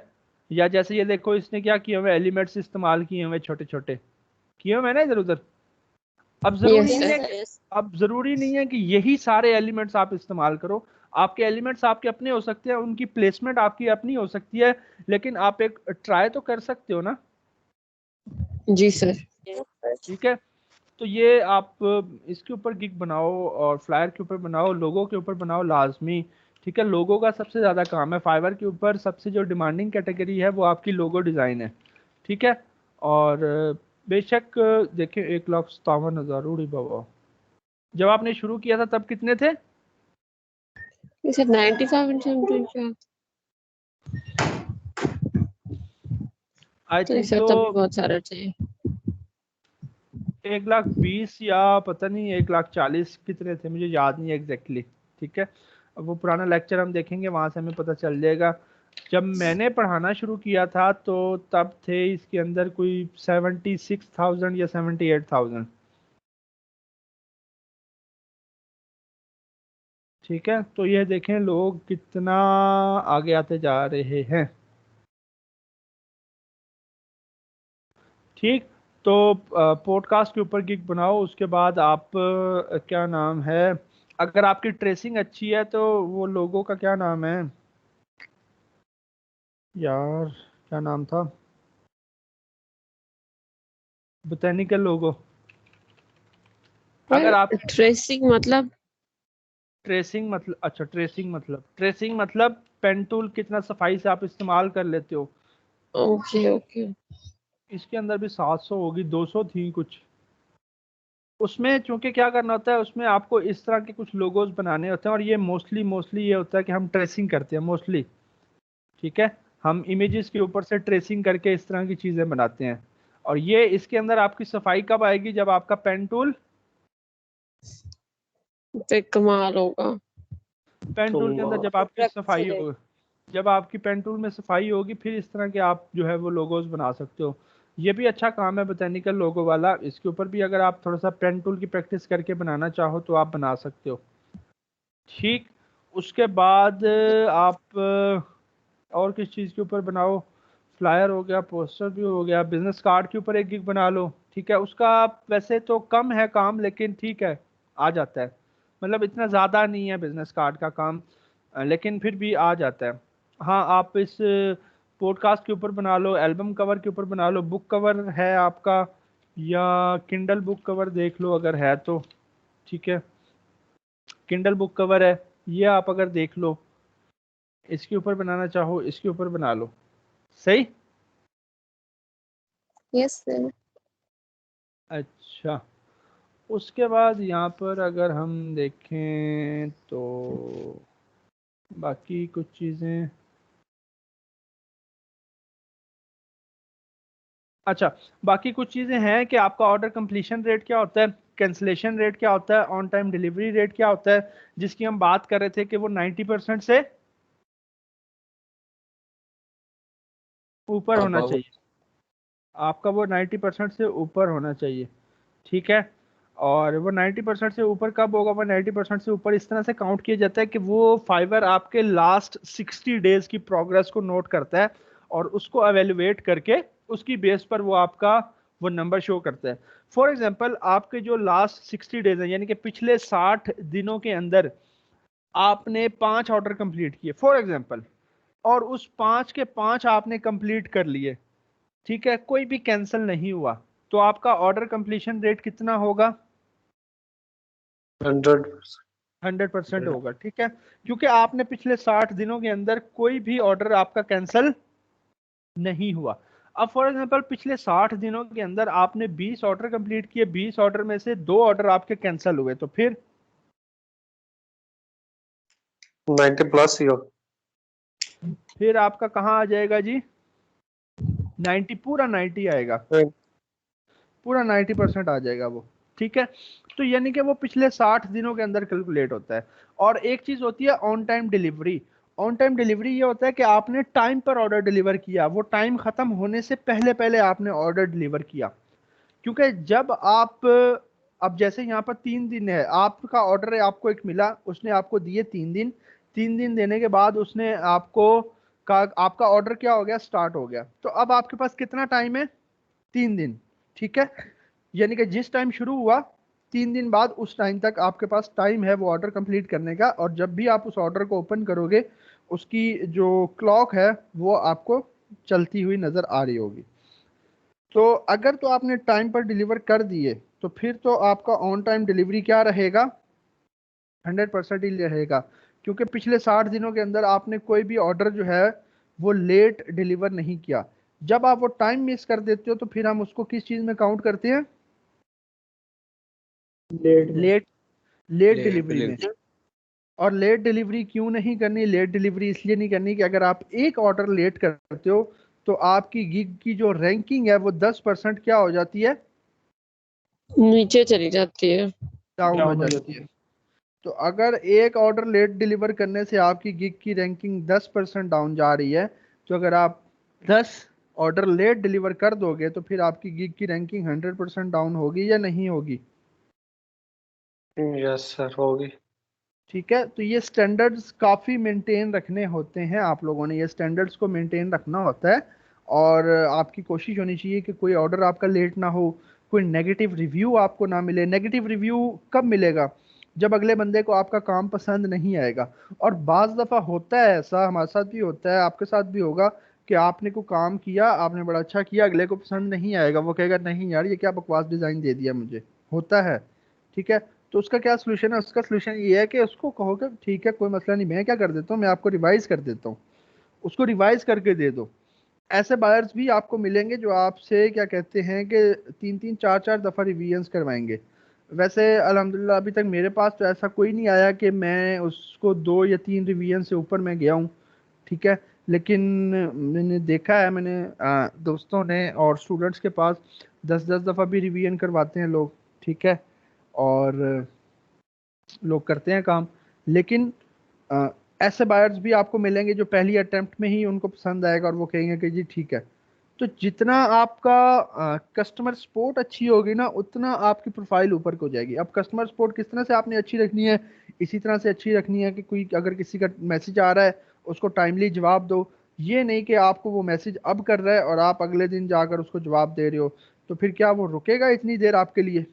या जैसे ये देखो, इसने क्या किए हुए एलिमेंट्स इस्तेमाल किए हुए, छोटे छोटे किए हुए ना इधर उधर। अब जरूरी यस नहीं है सर। अब जरूरी नहीं है कि यही सारे एलिमेंट्स आप इस्तेमाल करो। आपके एलिमेंट्स आपके अपने हो सकते हैं, उनकी प्लेसमेंट आपकी अपनी हो सकती है, लेकिन आप एक ट्राई तो कर सकते हो ना। जी सर। ठीक है, तो ये आप इसके ऊपर गिग बनाओ, और फ्लायर के ऊपर बनाओ, लोगो के ऊपर बनाओ लाजमी। ठीक है, लोगो का सबसे ज़्यादा काम है। फाइवर के ऊपर सबसे जो डिमांडिंग कैटेगरी है वो आपकी लोगो डिज़ाइन है। ठीक है, और बेशक देखिए, 1,57,000 उड़ी बाबा, जब आपने शुरू किया था तब कितने थे? Sir 95 in something. आई चलिए थिंक सर, तो तब भी बहुत सारा चाहिए। 1,20,000 या पता नहीं 1,40,000 कितने थे, मुझे याद नहीं एग्जैक्टली। ठीक है, अब वो पुराना लेक्चर हम देखेंगे, वहां से हमें पता चल जाएगा। जब मैंने पढ़ाना शुरू किया था तो तब थे इसके अंदर कोई 76,000 या 78,000। ठीक है, तो ये देखें लोग कितना आगे आते जा रहे हैं। ठीक, तो पॉडकास्ट के ऊपर गिग बनाओ, उसके बाद आप क्या नाम है, अगर आपकी ट्रेसिंग अच्छी है तो वो लोगों का क्या नाम है यार, क्या नाम था, बोटेनिकल लोगो। अगर आप ट्रेसिंग मतलब? ट्रेसिंग मतलब, अच्छा, ट्रेसिंग मतलब पेन टूल कितना सफाई से आप इस्तेमाल कर लेते हो। Okay okay. इसके अंदर भी 700 होगी, 200 थी कुछ। उसमें चूंकि क्या करना होता है, उसमें आपको इस तरह के कुछ लोगोज बनाने होते हैं, और ये मोस्टली ये होता है कि हम ट्रेसिंग करते हैं मोस्टली। ठीक है, हम इमेजेस के ऊपर से ट्रेसिंग करके इस तरह की चीजें बनाते हैं। और ये इसके अंदर आपकी सफाई कब आएगी, जब आपका पेन टूल तो कमाल होगा। के अंदर जब आपकी सफाई हो, जब आपकी पेन टूल में सफाई होगी फिर इस तरह के आप जो है वो लोगोज बना सकते हो। ये भी अच्छा काम है बोटेनिकल लोगो वाला, इसके ऊपर भी अगर आप थोड़ा सा पेन टूल की प्रैक्टिस करके बनाना चाहो तो आप बना सकते हो। ठीक, उसके बाद आप और किस चीज़ के ऊपर बनाओ, फ्लायर हो गया, पोस्टर भी हो गया, बिजनेस कार्ड के ऊपर एक गिग बना लो। ठीक है, उसका वैसे तो कम है काम, लेकिन ठीक है आ जाता है, मतलब इतना ज़्यादा नहीं है बिजनेस कार्ड का काम, लेकिन फिर भी आ जाता है। हाँ, आप इस पॉडकास्ट के ऊपर बना लो, एल्बम कवर के ऊपर बना लो, बुक कवर है आपका या किंडल बुक कवर देख लो अगर है तो। ठीक है, किंडल बुक कवर है, ये आप अगर देख लो, इसके ऊपर बनाना चाहो इसके ऊपर बना लो। सही। Yes sir. अच्छा, उसके बाद यहाँ पर अगर हम देखें तो बाकी कुछ चीज़ें, अच्छा बाकी कुछ चीज़ें हैं कि आपका ऑर्डर कंप्लीशन रेट क्या होता है, कैंसिलेशन रेट क्या होता है, ऑन टाइम डिलीवरी रेट क्या होता है, जिसकी हम बात कर रहे थे कि वो 90% से ऊपर होना चाहिए। आपका वो 90% से ऊपर होना चाहिए। ठीक है, और वो 90% से ऊपर कब होगा, वो 90% से ऊपर इस तरह से काउंट किया जाता है कि वो फाइवर आपके लास्ट 60 डेज की प्रोग्रेस को नोट करता है और उसको एवेल्युएट करके उसकी बेस पर वो आपका वो नंबर शो करता है। फॉर एग्जांपल, आपके जो लास्ट 60 डेज है यानी कि पिछले 60 दिनों के अंदर आपने 5 ऑर्डर कंप्लीट किए फॉर एग्जांपल, और उस 5 के 5 आपने कंप्लीट कर लिए, ठीक है, कोई भी कैंसिल नहीं हुआ, तो आपका ऑर्डर कंप्लीशन रेट कितना होगा? 100% होगा। ठीक है, क्योंकि आपने पिछले 60 दिनों के अंदर कोई भी ऑर्डर आपका कैंसिल नहीं हुआ। अब फॉर एग्जांपल पिछले 60 दिनों के अंदर आपने 20 ऑर्डर कंप्लीट किए, 20 ऑर्डर में से 2 ऑर्डर आपके कैंसिल हुए, तो फिर 90 प्लस ही हो। फिर आपका कहाँ आ जाएगा जी? 90, पूरा 90 आएगा, पूरा 90% आ जाएगा वो। ठीक है, तो यानी कि वो पिछले 60 दिनों के अंदर कैलकुलेट होता है। और एक चीज होती है on time delivery. On time delivery ये होता है कि आपने टाइम पर ऑर्डर डिलीवर किया, वो टाइम खत्म होने से पहले पहले आपने ऑर्डर डिलीवर किया। क्योंकि जब आप, अब जैसे यहाँ पर 3 दिन है, आपका ऑर्डर आपको एक मिला, उसने आपको दिए 3 दिन, 3 दिन देने के बाद उसने आपको का आपका ऑर्डर क्या हो गया, स्टार्ट हो गया, तो अब आपके पास कितना टाइम है? 3 दिन। ठीक है, यानी कि जिस टाइम शुरू हुआ 3 दिन बाद उस टाइम तक आपके पास टाइम है वो ऑर्डर कंप्लीट करने का, और जब भी आप उस ऑर्डर को ओपन करोगे उसकी जो क्लॉक है वो आपको चलती हुई नजर आ रही होगी। तो अगर तो आपने टाइम पर डिलीवर कर दिए तो फिर तो आपका ऑन टाइम डिलीवरी क्या रहेगा? 100% ही रहेगा, क्योंकि पिछले 60 दिनों के अंदर आपने कोई भी ऑर्डर जो है वो लेट डिलीवर नहीं किया। जब आप वो टाइम मिस कर देते हो तो फिर हम उसको किस चीज में काउंट करते हैं? लेट, लेट डिलीवरी में। और लेट डिलीवरी क्यों नहीं करनी? लेट डिलीवरी इसलिए नहीं करनी कि अगर आप एक ऑर्डर लेट करते हो तो आपकी गिग की जो रैंकिंग है वो 10% क्या हो जाती है? नीचे चली जाती है। डाउन हो जाती है। तो अगर एक ऑर्डर लेट डिलीवर करने से आपकी गिग की रैंकिंग 10% डाउन जा रही है, तो अगर आप 10 ऑर्डर लेट डिलीवर कर दोगे तो फिर आपकी गिग की रैंकिंग 100% डाउन होगी या नहीं होगी? यस सर, होगी। ठीक है, तो ये स्टैंडर्ड्स काफ़ी मेंटेन रखने होते हैं, आप लोगों ने ये स्टैंडर्ड्स को मेंटेन रखना होता है। और आपकी कोशिश होनी चाहिए कि कोई ऑर्डर आपका लेट ना हो, कोई नेगेटिव रिव्यू आपको ना मिले। नेगेटिव रिव्यू कब मिलेगा? जब अगले बंदे को आपका काम पसंद नहीं आएगा। और बाज़ दफ़ा होता है ऐसा, हमारे साथ भी होता है, आपके साथ भी होगा कि आपने को काम किया, आपने बड़ा अच्छा किया, अगले को पसंद नहीं आएगा, वो कहेगा नहीं यार ये क्या बकवास डिज़ाइन दे दिया मुझे, होता है। ठीक है, तो उसका क्या सोल्यूशन है? उसका सोल्यूशन ये है कि उसको कहो कि ठीक है कोई मसला नहीं, मैं क्या कर देता हूँ, मैं आपको रिवाइज कर देता हूँ, उसको रिवाइज करके दे दो। ऐसे बायर्स भी आपको मिलेंगे जो आपसे क्या कहते हैं कि 3-3 4-4 दफ़ा रिवीजन्स करवाएंगे। वैसे अल्हम्दुलिल्लाह अभी तक मेरे पास तो ऐसा कोई नहीं आया कि मैं उसको 2 या 3 रिवीजन से ऊपर मैं गया हूँ। ठीक है, लेकिन मैंने देखा है, मैंने दोस्तों ने और स्टूडेंट्स के पास 10-10 दफ़ा भी रिवीजन करवाते हैं लोग। ठीक है, और लोग करते हैं काम, लेकिन ऐसे बायर्स भी आपको मिलेंगे जो पहली अटेम्प्ट में ही उनको पसंद आएगा और वो कहेंगे कि जी ठीक है। तो जितना आपका कस्टमर सपोर्ट अच्छी होगी ना, उतना आपकी प्रोफाइल ऊपर को जाएगी। अब कस्टमर सपोर्ट किस तरह से आपने अच्छी रखनी है, इसी तरह से अच्छी रखनी है कि कोई अगर किसी का मैसेज आ रहा है उसको टाइमली जवाब दो। ये नहीं कि आपको वो मैसेज अब कर रहा है और आप अगले दिन जाकर उसको जवाब दे रहे हो, तो फिर क्या वो रुकेगा इतनी देर आपके लिए?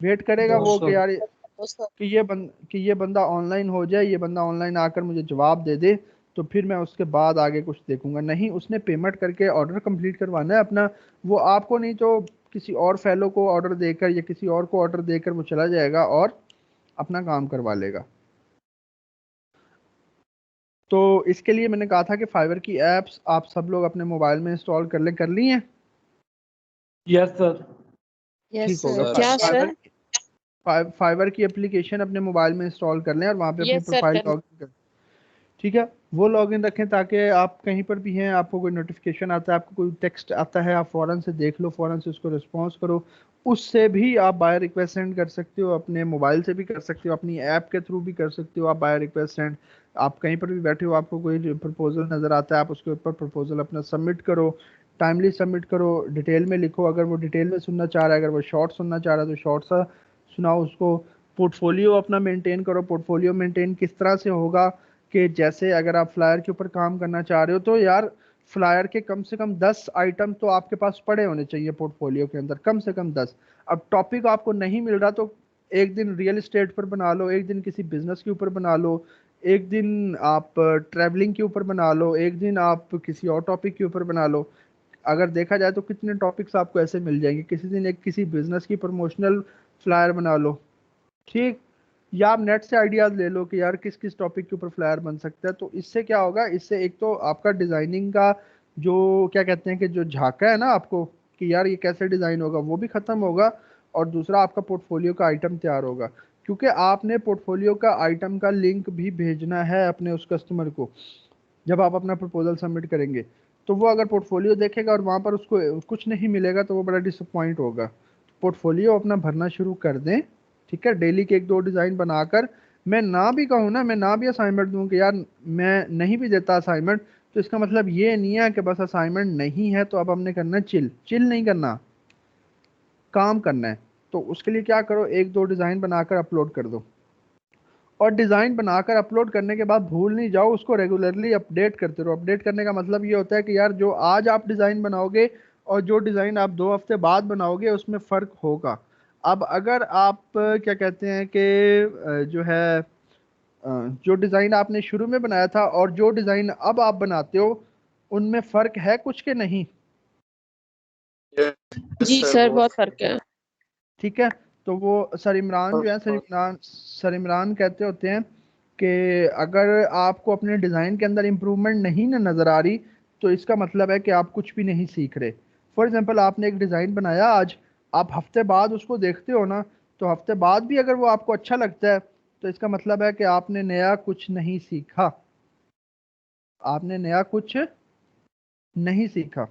वेट करेगा वो कि यार कि ये बंदा ऑनलाइन हो जाए, ये बंदा ऑनलाइन आकर मुझे जवाब दे दे, तो फिर मैं उसके बाद आगे कुछ देखूंगा। नहीं, उसने पेमेंट करके ऑर्डर कंप्लीट करवाना है अपना। वो आपको नहीं तो किसी और फेलो को ऑर्डर देकर या किसी और को ऑर्डर देकर वो चला जाएगा और अपना काम करवा लेगा। तो इसके लिए मैंने कहा था कि फाइवर की एप्स आप सब लोग अपने मोबाइल में इंस्टॉल कर लें। कर ली हैं? Yes sir. ठीक होगा। सर। क्या सर? फाइवर की एप्लीकेशन अपने मोबाइल में इंस्टॉल कर लें और वहाँ पे अपनी यस सर प्रोफाइल कर। लॉगिन कर। ठीक है, वो लॉगिन रखें ताकि आप कहीं पर भी हैं, आपको कोई नोटिफिकेशन आता है, आपको कोई टेक्स्ट आता है, आप फ़ौरन से देख लो, फ़ौरन से उसको रिस्पॉन्स करो। उससे भी आप बायर रिक्वेस्ट सेंड कर सकते हो, अपने मोबाइल से भी कर सकते हो, अपनी ऐप के थ्रू भी कर सकते हो आप बायर रिक्वेस्ट सेंड। आप कहीं पर भी बैठे हो, आपको कोई प्रपोजल नज़र आता है, आप उसके ऊपर प्रपोजल अपना सबमिट करो, टाइमली सबमिट करो, डिटेल में लिखो। अगर वो डिटेल में सुनना चाह रहा है, अगर वो शॉर्ट सुनना चाह रहा है तो शॉर्ट सा सुनाओ उसको। पोर्टफोलियो अपना मेंटेन करो। पोर्टफोलियो मेंटेन किस तरह से होगा कि जैसे अगर आप फ्लायर के ऊपर काम करना चाह रहे हो तो यार फ्लायर के कम से कम 10 आइटम तो आपके पास पड़े होने चाहिए पोर्टफोलियो के अंदर, कम से कम 10। अब टॉपिक आपको नहीं मिल रहा तो एक दिन रियल एस्टेट पर बना लो, एक दिन किसी बिजनेस के ऊपर बना लो, एक दिन आप ट्रैवलिंग के ऊपर बना लो, एक दिन आप किसी और टॉपिक के ऊपर बना लो। अगर देखा जाए तो कितने टॉपिक्स आपको ऐसे मिल जाएंगे। किसी दिन एक किसी बिजनेस की प्रमोशनल फ्लायर बना लो, ठीक। या आप नेट से आइडियाज ले लो कि यार किस किस टॉपिक के ऊपर फ्लायर बन सकता है। तो इससे क्या होगा, इससे एक तो आपका डिजाइनिंग का जो क्या कहते हैं कि जो झांका है ना आपको कि यार ये कैसे डिजाइन होगा, वो भी खत्म होगा। और दूसरा आपका पोर्टफोलियो का आइटम तैयार होगा, क्योंकि आपने पोर्टफोलियो का आइटम का लिंक भी भेजना है अपने उस कस्टमर को। जब आप अपना प्रपोजल सबमिट करेंगे तो वो अगर पोर्टफोलियो देखेगा और वहाँ पर उसको कुछ नहीं मिलेगा तो वो बड़ा डिसअपॉइंट होगा। पोर्टफोलियो अपना भरना शुरू कर दें, ठीक है। डेली के 1-2 डिज़ाइन बनाकर, मैं ना भी कहूँ ना, मैं ना भी असाइनमेंट दूँ कि यार मैं नहीं भी देता असाइनमेंट, तो इसका मतलब ये नहीं है कि बस असाइनमेंट नहीं है तो अब हमने करना है चिल। चिल नहीं करना, काम करना है। तो उसके लिए क्या करो, 1-2 डिज़ाइन बनाकर अपलोड कर दो। और डिज़ाइन बनाकर अपलोड करने के बाद भूल नहीं जाओ, उसको रेगुलरली अपडेट करते रहो। अपडेट करने का मतलब ये होता है कि यार जो आज आप डिज़ाइन बनाओगे और जो डिज़ाइन आप 2 हफ्ते बाद बनाओगे उसमें फ़र्क होगा। अब अगर आप क्या कहते हैं कि जो है जो डिज़ाइन आपने शुरू में बनाया था और जो डिज़ाइन अब आप बनाते हो उनमें फ़र्क है कुछ के नहीं? जी सर बहुत फर्क है। ठीक है। तो वो सर इमरान जो है, सर इमरान कहते होते हैं कि अगर आपको अपने डिज़ाइन के अंदर इम्प्रूवमेंट नहीं ना नज़र आ रही तो इसका मतलब है कि आप कुछ भी नहीं सीख रहे। फॉर एग्जांपल आपने एक डिज़ाइन बनाया आज, आप हफ्ते बाद उसको देखते हो ना, तो हफ्ते बाद भी अगर वो आपको अच्छा लगता है तो इसका मतलब है कि आपने नया कुछ नहीं सीखा। आपने नया कुछ नहीं सीखा,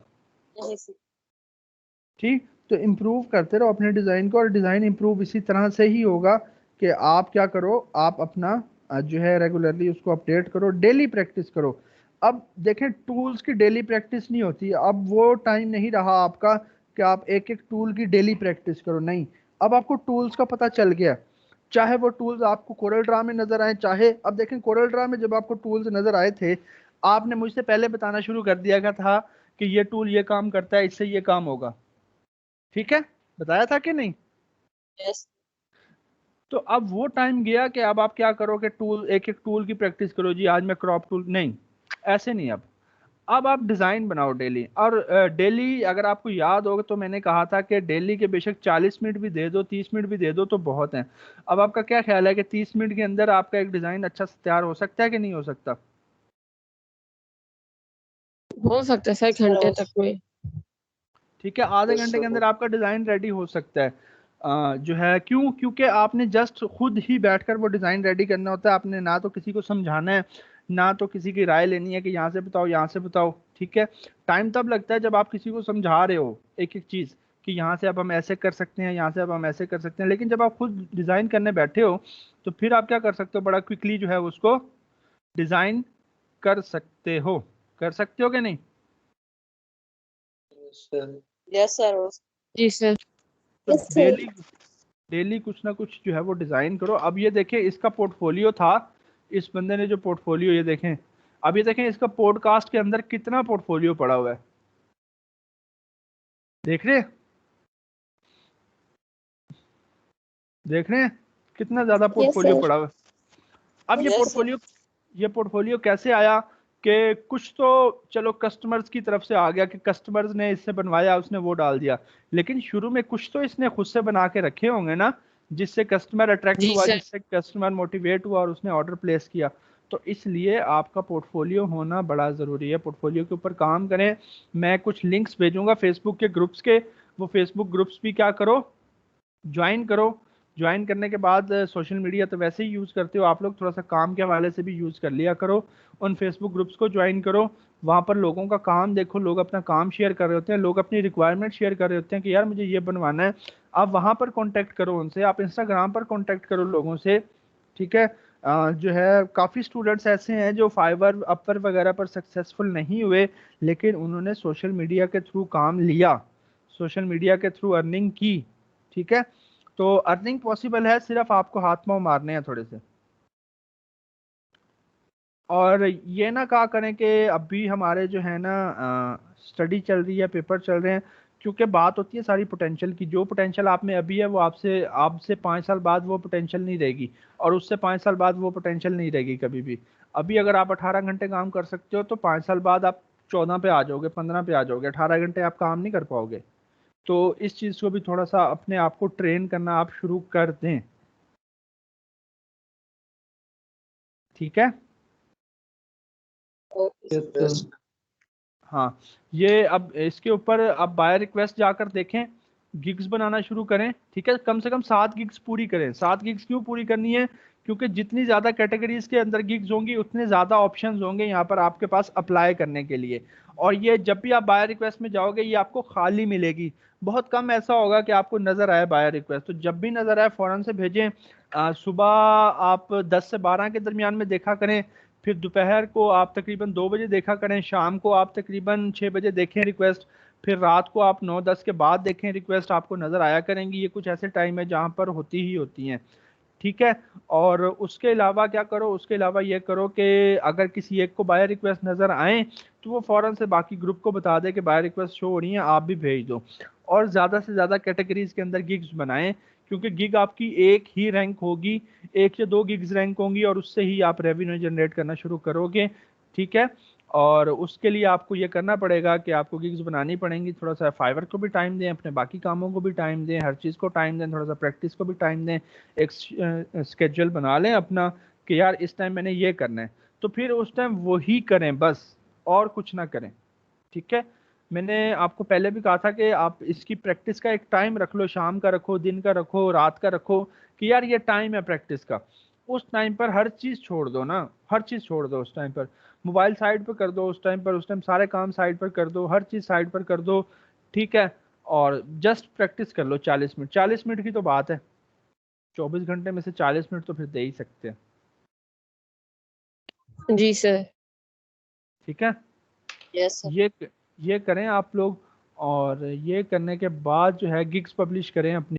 ठीक। तो इम्प्रूव करते रहो अपने डिज़ाइन को, और डिज़ाइन इम्प्रूव इसी तरह से ही होगा कि आप क्या करो, आप अपना जो है रेगुलरली उसको अपडेट करो, डेली प्रैक्टिस करो। अब देखें, टूल्स की डेली प्रैक्टिस नहीं होती। अब वो टाइम नहीं रहा आपका कि आप एक एक टूल की डेली प्रैक्टिस करो, नहीं। अब आपको टूल्स का पता चल गया, चाहे वो टूल्स आपको कोरल ड्रा में नजर आए, चाहे अब देखें कोरल ड्रा में जब आपको टूल्स नजर आए थे, आपने मुझसे पहले बताना शुरू कर दिया था कि ये टूल ये काम करता है, इससे ये काम होगा, ठीक है, बताया था कि नहीं? यस। तो अब वो टाइम गया कि अब आप क्या करो कि टूल एक एक टूल की प्रैक्टिस करो। जी आज मैं क्रॉप टूल, नहीं, ऐसे नहीं। अब आप डिज़ाइन बनाओ डेली। और डेली अगर आपको याद होगा तो मैंने कहा था कि डेली के बेशक 40 मिनट भी दे दो, 30 मिनट भी दे दो तो बहुत हैं। अब आपका क्या ख्याल है कि 30 मिनट के अंदर आपका एक डिज़ाइन अच्छा से तैयार हो सकता है कि नहीं हो सकता? हो सकता है सर घंटे तक में। ठीक है, आधे घंटे के अंदर आपका डिज़ाइन रेडी हो सकता है। जो है क्योंकि आपने जस्ट खुद ही बैठकर वो डिज़ाइन रेडी करना होता है। आपने ना तो किसी को समझाना है, ना तो किसी की राय लेनी है कि यहाँ से बताओ यहाँ से बताओ, ठीक है। टाइम तब लगता है जब आप किसी को समझा रहे हो एक एक चीज़, कि यहाँ से अब हम ऐसे कर सकते हैं, यहाँ से अब हम ऐसे कर सकते हैं, लेकिन जब आप खुद डिज़ाइन करने बैठे हो तो फिर आप क्या कर सकते हो, बड़ा क्विकली जो है उसको डिज़ाइन कर सकते हो। कर सकते हो कि नहीं? Yes sir. जी सर। तो डेली डेली कुछ ना कुछ जो है वो डिज़ाइन करो। अब ये देखें इसका पोर्टफोलियो था, इस बंदे ने जो पोर्टफोलियो, ये देखें, अब ये देखें इसका पॉडकास्ट के अंदर कितना पोर्टफोलियो पड़ा हुआ है, देख रहे हैं? देख रहे हैं कितना ज्यादा पोर्टफोलियो पड़ा हुआ है। अब ये पोर्टफोलियो कैसे आया कि कुछ तो चलो कस्टमर्स की तरफ से आ गया कि कस्टमर्स ने इससे बनवाया, उसने वो डाल दिया, लेकिन शुरू में कुछ तो इसने खुद से बना के रखे होंगे ना, जिससे कस्टमर अट्रैक्ट जी हुआ, सर। जिससे कस्टमर मोटिवेट हुआ और उसने ऑर्डर प्लेस किया। तो इसलिए आपका पोर्टफोलियो होना बड़ा ज़रूरी है। पोर्टफोलियो के ऊपर काम करें। मैं कुछ लिंक्स भेजूंगा फेसबुक के ग्रुप्स के, वो फेसबुक ग्रुप्स भी क्या करो, ज्वाइन करो। ज्वाइन करने के बाद सोशल मीडिया तो वैसे ही यूज़ करते हो आप लोग, थोड़ा सा काम के हवाले से भी यूज़ कर लिया करो। उन फेसबुक ग्रुप्स को ज्वाइन करो, वहाँ पर लोगों का काम देखो, लोग अपना काम शेयर कर रहे होते हैं, लोग अपनी रिक्वायरमेंट शेयर कर रहे होते हैं कि यार मुझे ये बनवाना है। आप वहाँ पर कॉन्टैक्ट करो उनसे, आप इंस्टाग्राम पर कॉन्टैक्ट करो लोगों से, ठीक है। जो है काफ़ी स्टूडेंट्स ऐसे हैं जो फाइवर अपवर वगैरह पर सक्सेसफुल नहीं हुए, लेकिन उन्होंने सोशल मीडिया के थ्रू काम लिया, सोशल मीडिया के थ्रू अर्निंग की, ठीक है। तो अर्निंग पॉसिबल है, सिर्फ आपको हाथ पांव मारने हैं थोड़े से। और ये ना कहा करें कि अभी हमारे जो है ना स्टडी चल रही है, पेपर चल रहे हैं, क्योंकि बात होती है सारी पोटेंशियल की। जो पोटेंशियल आप में अभी है वो आपसे 5 साल बाद वो पोटेंशियल नहीं रहेगी, और उससे 5 साल बाद वो पोटेंशियल नहीं रहेगी कभी भी। अभी अगर आप 18 घंटे काम कर सकते हो तो 5 साल बाद आप 14 पे आ जाओगे, 15 पे आ जाओगे, 18 घंटे आप काम नहीं कर पाओगे। तो इस चीज़ को भी थोड़ा सा अपने आप को ट्रेन करना आप शुरू कर दें, ठीक है। हाँ, ये अब इसके ऊपर आप बाय रिक्वेस्ट जाकर देखें, गिग्स बनाना शुरू करें, ठीक है। कम से कम 7 गिग्स पूरी करें। 7 गिग्स क्यों पूरी करनी है? क्योंकि जितनी ज़्यादा कैटेगरीज के अंदर गिग्स होंगी उतने ज़्यादा ऑप्शंस होंगे यहाँ पर आपके पास अप्लाई करने के लिए। और ये जब भी आप बाय रिक्वेस्ट में जाओगे ये आपको खाली मिलेगी, बहुत कम ऐसा होगा कि आपको नज़र आए बाय रिक्वेस्ट। तो जब भी नज़र आए फ़ौरन से भेजें। सुबह आप 10 से 12 के दरमियान में देखा करें, फिर दोपहर को आप तकरीबन 2 बजे देखा करें, शाम को आप तकरीबन 6 बजे देखें रिक्वेस्ट, फिर रात को आप 9-10 के बाद देखें रिक्वेस्ट, आपको नज़र आया करेंगी। ये कुछ ऐसे टाइम है जहाँ पर होती ही होती हैं, ठीक है। और उसके अलावा क्या करो, उसके अलावा ये करो कि अगर किसी एक को बाय रिक्वेस्ट नज़र आए तो वो फ़ौरन से बाकी ग्रुप को बता दे कि बाय रिक्वेस्ट शो हो रही हैं, आप भी भेज दो। और ज़्यादा से ज़्यादा कैटेगरीज के अंदर गिग्स बनाएं, क्योंकि गिग आपकी एक ही रैंक होगी, 1 या 2 गिग्स रैंक होंगी और उससे ही आप रेवेन्यू जनरेट करना शुरू करोगे, ठीक है। और उसके लिए आपको ये करना पड़ेगा कि आपको गिग्स बनानी पड़ेंगी। थोड़ा सा फाइवर को भी टाइम दें, अपने बाकी कामों को भी टाइम दें, हर चीज़ को टाइम दें, थोड़ा सा प्रैक्टिस को भी टाइम दें। एक स्केड्यूल बना लें अपना कि यार इस टाइम मैंने ये करना है, तो फिर उस टाइम वही करें बस, और कुछ ना करें, ठीक है। मैंने आपको पहले भी कहा था कि आप इसकी प्रैक्टिस का एक टाइम रख लो, शाम का रखो, दिन का रखो, रात का रखो, कि यार ये टाइम है प्रैक्टिस का। उस टाइम पर हर चीज़ छोड़ दो ना, हर चीज़ छोड़ दो उस टाइम पर। मोबाइल साइड पर कर दो उस टाइम पर, उस टाइम सारे काम साइड पर कर दो, हर चीज़ साइड पर कर दो, ठीक है। और जस्ट प्रैक्टिस कर लो 40 मिनट। 40 मिनट की तो बात है, 24 घंटे में से 40 मिनट तो फिर दे ही सकते हैं, जी सर। ठीक है। Yes sir. ये करें आप लोग, और ये करने के बाद जो है गिग्स पब्लिश करें अपनी।